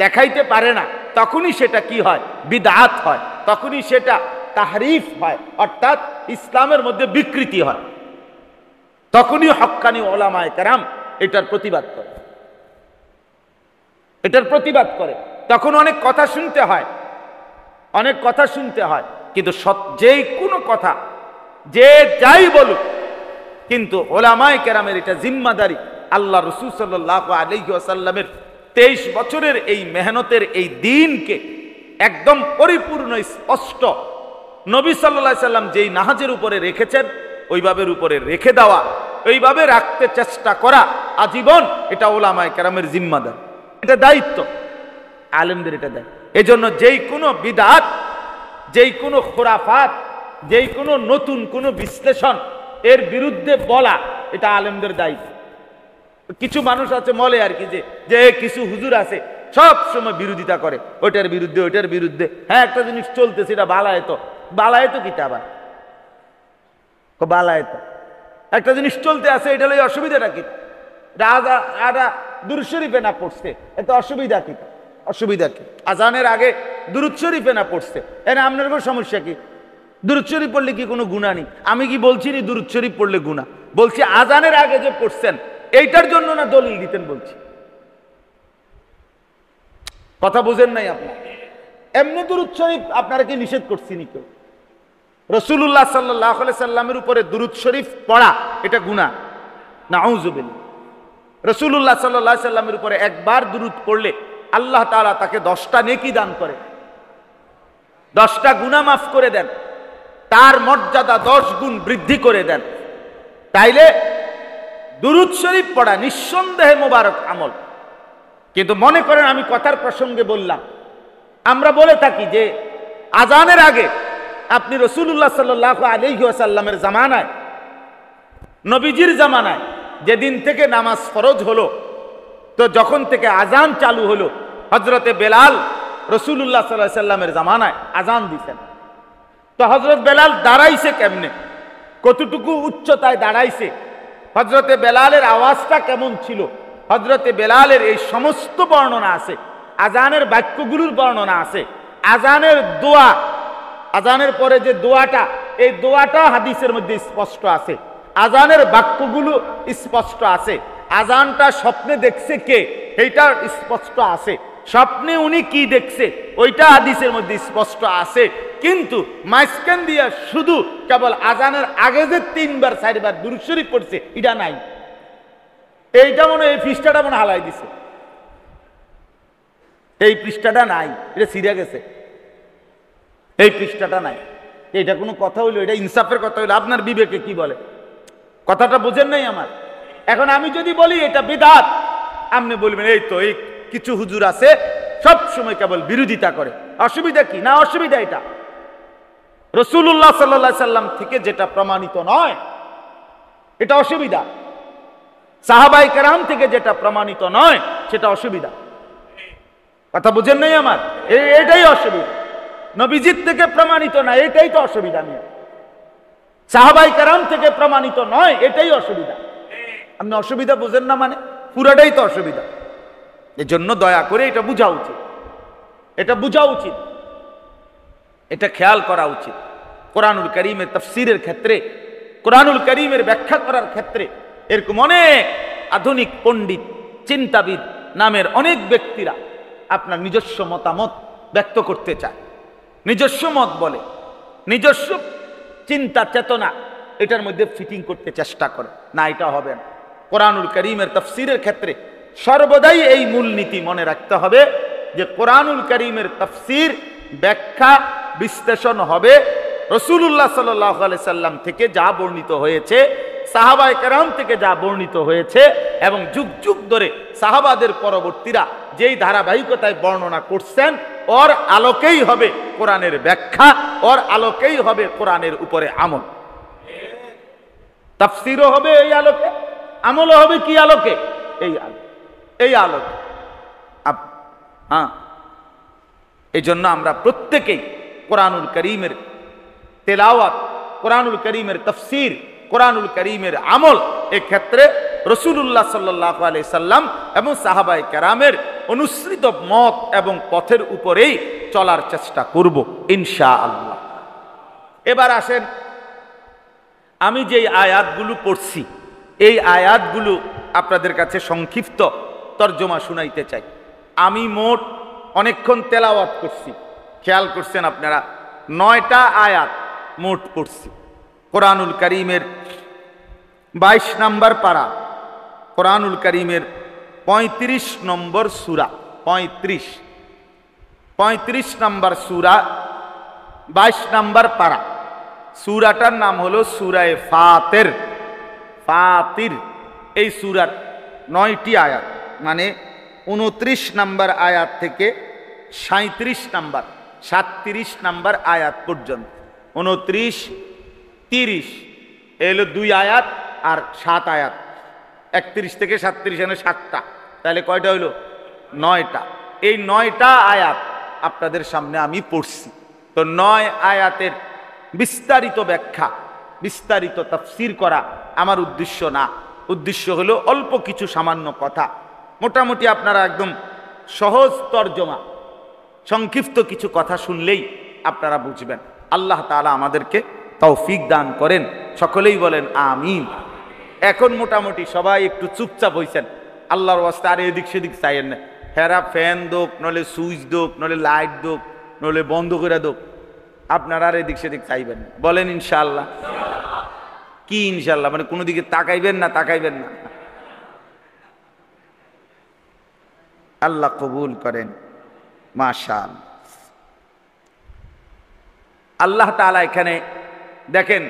দেখাইতে পারে না, তখনই সেটা কি হয়? বিদআত হয়, তখনই সেটা তাহরিফ হয়, অর্থাৎ ইসলামের মধ্যে বিকৃতি হয়। তখনই হক্কানি উলামায়ে কেরাম এটার প্রতিবাদ করে, এটার প্রতিবাদ করে। তখন অনেক কথা শুনতে হয়, অনেক কথা শুনতে হয়, কিন্তু যেই কোনো কথা যে যাই বলুক, কিন্তু উলামায়ে কেরামের এটা জিম্মাদারি। আল্লাহ রাসূল সাল্লাল্লাহু আলাইহি ওয়াসাল্লামের 23 বছরের এই মেহনতের এই দ্বীনকে একদম পরিপূর্ণ স্পষ্ট নবী সাল্লাল্লাহু আলাইহি সাল্লাম যেই নাহাজের উপরে রেখেছেন ওইভাবের উপরে রেখে দেওয়া, ওইভাবে রাখতে চেষ্টা করা আজীবন, এটা উলামায়ে কেরামের জিম্মাদারি, এটা দায়িত্ব, আলেমদের এটা দেয়। এজন্য যেই কোনো বিদআত, যেই কোনো খুরাফাত, যেই কোনো নতুন কোনো বিশ্লেষণ এর বিরুদ্ধে বলা, এটা আলেমদের দায়িত্ব। কিছু মানুষ আছে বলে আর কি, যে কিছু হুজুর আছে সব সময় বিরোধিতা করে, ওইটার বিরুদ্ধে, ওইটার বিরুদ্ধে। হ্যাঁ, একটা জিনিস চলতেছে, এটা বালায়েত, বালায়েত কিটা আবার বালায়েত, একটা জিনিস চলতে আছে, এটা লই অসুবিধাটা কি? রাজা দুরূদ শরীফে না পড়ছে, এত অসুবিধা কি? অসুবিধা কি? আজানের আগে দুরূদ শরীফে না পড়ছে, এনে আপনার কোনো সমস্যা কি? দুরূদ শরীফ পড়লে কি কোনো গুনাহ নেই? আমি কি বলছি নি দুরূদ শরীফ পড়লে গুনাহ? বলছি আজানের আগে যে পড়ছেন এইটার জন্য না দলিল দিতেন বলছি। কথা বুঝেন নাই আপনি? এমনি দুরূদ শরীফ আপনারা কি নিষেধ করছি নি কেউ? রাসূলুল্লাহ সাল্লাল্লাহু আলাইহি সাল্লামের উপরে দুরূদ শরীফ পড়া এটা গুনাহ, নাউযুবিল্লাহ। রাসূলুল্লাহ সাল্লাল্লাহু আলাইহি সাল্লামের উপরে একবার দুরূদ পড়লে আল্লাহ তাআলা তাকে 10টা নেকি দান করে, 10টা গুনাহ মাফ করে দেন, তার মর্যাদা 10 গুণ বৃদ্ধি করে দেন। তাইলে দুরূদ শরীফ পড়া নিঃসন্দেহে মোবারক আমল। কিন্তু মনে করেন, আমি কথার প্রসঙ্গে বললাম, আমরা বলে থাকি যে আজানের আগে আপনি রাসূলুল্লাহ সাল্লাল্লাহু আলাইহি ওয়াসাল্লামের জামানায়, নবীজির জামানায় যেদিন থেকে নামাজ ফরজ হলো, তো যখন থেকে আজান চালু হলো, হযরতে বেলাল রাসূলুল্লাহ সাল্লাল্লাহু আলাইহি ওয়াসাল্লামের জামানায় আজান দিতেন। তো হযরত বেলাল দাঁড়াইছে কেমনে, কতটুকু উচ্চতায় দাঁড়াইছে, হযরতে বেলালের আওয়াজটা কেমন ছিল, হযরতে বেলালের এই সমস্ত বর্ণনা আছে, আজানের বাক্যগুলোর বর্ণনা আছে, আজানের দোয়া, আজানের পরে যে দোয়াটা, এই দোয়াটা হাদিসের মধ্যে স্পষ্ট আছে, আজানের বাক্যগুলো স্পষ্ট আছে, আজানটা স্বপ্নে দেখছে কে এইটা স্পষ্ট আছে, স্বপ্নে উনি কি দেখছে ওইটা হাদিসের মধ্যে স্পষ্ট আছে, কিন্তু মাঝখান দিয়া শুধু কেবল আজানের আগে যে 3 বার 4 বার দুরূদ শরীফ পড়ছে এটা নাই। এইটা মনে এই পৃষ্ঠাটা মনে হালাই দিছে, এই পৃষ্ঠাটা নাই, এটা ছিঁড়ে গেছে, এই পৃষ্ঠাটা নাই। এটা কোনো কথা হইলো? এটা ইনসাফের কথা হইলো? আপনার বিবেকে কি বলে? কথাটা বুঝেন নাই আমার? এখন আমি যদি বলি এটা বিদআত, আপনি বলবেন এই তো এই কিছু হুজুর আছে সব সময় কেবল বিরোধিতা করে, অসুবিধা কি? না, অসুবিধা এটা রাসূলুল্লাহ সাল্লাল্লাহু আলাইহি সাল্লাম থেকে যেটা প্রমাণিত নয় এটা অসুবিধা, সাহাবায়ে কেরাম থেকে যেটা প্রমাণিত নয় সেটা অসুবিধা। কথা বুঝেন নাই আমার? এটাই অসুবিধা। নবীজির থেকে প্রমাণিত না, এটাই তো অসুবিধা নিয়ে। সাহাবায়ে কেরাম থেকে প্রমাণিত নয়, এটাই অসুবিধা। আপনি অসুবিধা বুঝেন না মানে পুরাটাই তো অসুবিধা। এজন্য দয়া করে এটা বোঝা উচিত, এটা বোঝা উচিত, এটা খেয়াল করা উচিত। কোরআনুল কারীমের তাফসীরের ক্ষেত্রে, কোরআনুল কারীমের ব্যাখ্যা করার ক্ষেত্রে এরকম অনেক আধুনিক পণ্ডিত, চিন্তাবিদ নামের অনেক ব্যক্তিরা আপনার নিজস্ব মতামত ব্যক্ত করতে চায়, নিজস্ব মত বলে, নিজস্ব চিন্তা চেতনা এটার মধ্যে ফিটিং করতে চেষ্টা করে। না, এটা হবে না। কোরআনুল কারীমের তাফসীরের ক্ষেত্রে সর্বদাই এই মূলনীতি মনে রাখতে হবে যে কোরআনুল কারীমের তাফসীর ব্যাখ্যা বিশ্লেষণ হবে রাসূলুল্লাহ সাল্লাল্লাহু আলাইহি সাল্লাম থেকে যা বর্ণিত হয়েছে, সাহাবায়ে কেরাম থেকে যা বর্ণিত হয়েছে, এবং যুগ যুগ ধরে সাহাবাদের পরবর্তীরা যেই ধারাবাহিকতায় বর্ণনা করছেন ওর আলোকেই হবে কোরআনের ব্যাখ্যা, ওর আলোকেই হবে কোরআনের উপরে আমল। তাফসীরও হবে এই আলোকে, আমলও হবে কি আলোকে? এই আলোকে, এই আলোকে। এই জন্য আমরা প্রত্যেকেই কোরআনুল কারীমের তেলাওয়াত, কোরআনুল কারীমের তাফসীর, কোরআনুল কারীমের আমল এক্ষেত্রে রাসূলুল্লাহ সাল্লাল্লাহু আলাইহি সাল্লাম এবং সাহাবায়ে কেরামের অনুসৃত মত এবং পথের উপরেই চলার চেষ্টা করব ইনশাআল্লাহ। এবার আসেন, আমি যেই আয়াতগুলো পড়ছি এই আয়াতগুলো আপনাদের কাছে সংক্ষিপ্ত তর্জমা শুনাইতে চাই। আমি মোট অনেকক্ষণ তেলাওয়াত করছি, খেয়াল করছেন আপনারা, 9টা আয়াত মোট পড়ছি। কোরআনুল কারীমের 22 নম্বর পারা, কোরআনুল কারীমের 35 নম্বর সূরা, 35 নম্বর সূরা, 22 নম্বর পারা। সূরাটার নাম হলো সূরায়ে ফাতির। ফাতির এই সূরার 9টি আয়াত, মানে 29 নম্বর আয়াত থেকে 37 নম্বর 37 নম্বর আয়াত পর্যন্ত, 29, 30 এলো 2 আয়াত আর 7 আয়াত, 31 থেকে 37 এনে 7টা, তাহলে কয়টা হইল? 9টা। এই 9টা আয়াত আপনাদের সামনে আমি পড়ছি। তো 9 আয়াতের বিস্তারিত ব্যাখ্যা, বিস্তারিত তাফসীর করা আমার উদ্দেশ্য না। উদ্দেশ্য হলো অল্প কিছু সামান্য কথা, মোটামুটি আপনারা একদম সহজ তর্জমা, সংক্ষিপ্ত কিছু কথা শুনলেই আপনারা বুঝবেন। আল্লাহ তাআলা আমাদেরকে তৌফিক দান করেন, সকলেই বলেন আমিন। এখন মোটামুটি সবাই একটু চুপচাপ হইছেন, আল্লাহর ওয়াস্তে আর এদিক সেদিক চাইয়েন না। হেরা ফ্যান দোক, নলে সুইচ দোক, নলে লাইট দোক, নলে বন্ধ করে দোক, আপনারা আর এদিক সেদিক চাইবেন। বলেন ইনশাআল্লাহ। কি ইনশাআল্লাহ? মানে কোনো দিকে তাকাইবেন না, তাকাইবেন না। আল্লাহ কবুল করেন, মাশাআল্লাহ। আল্লাহ তাআলা এখানে দেখেন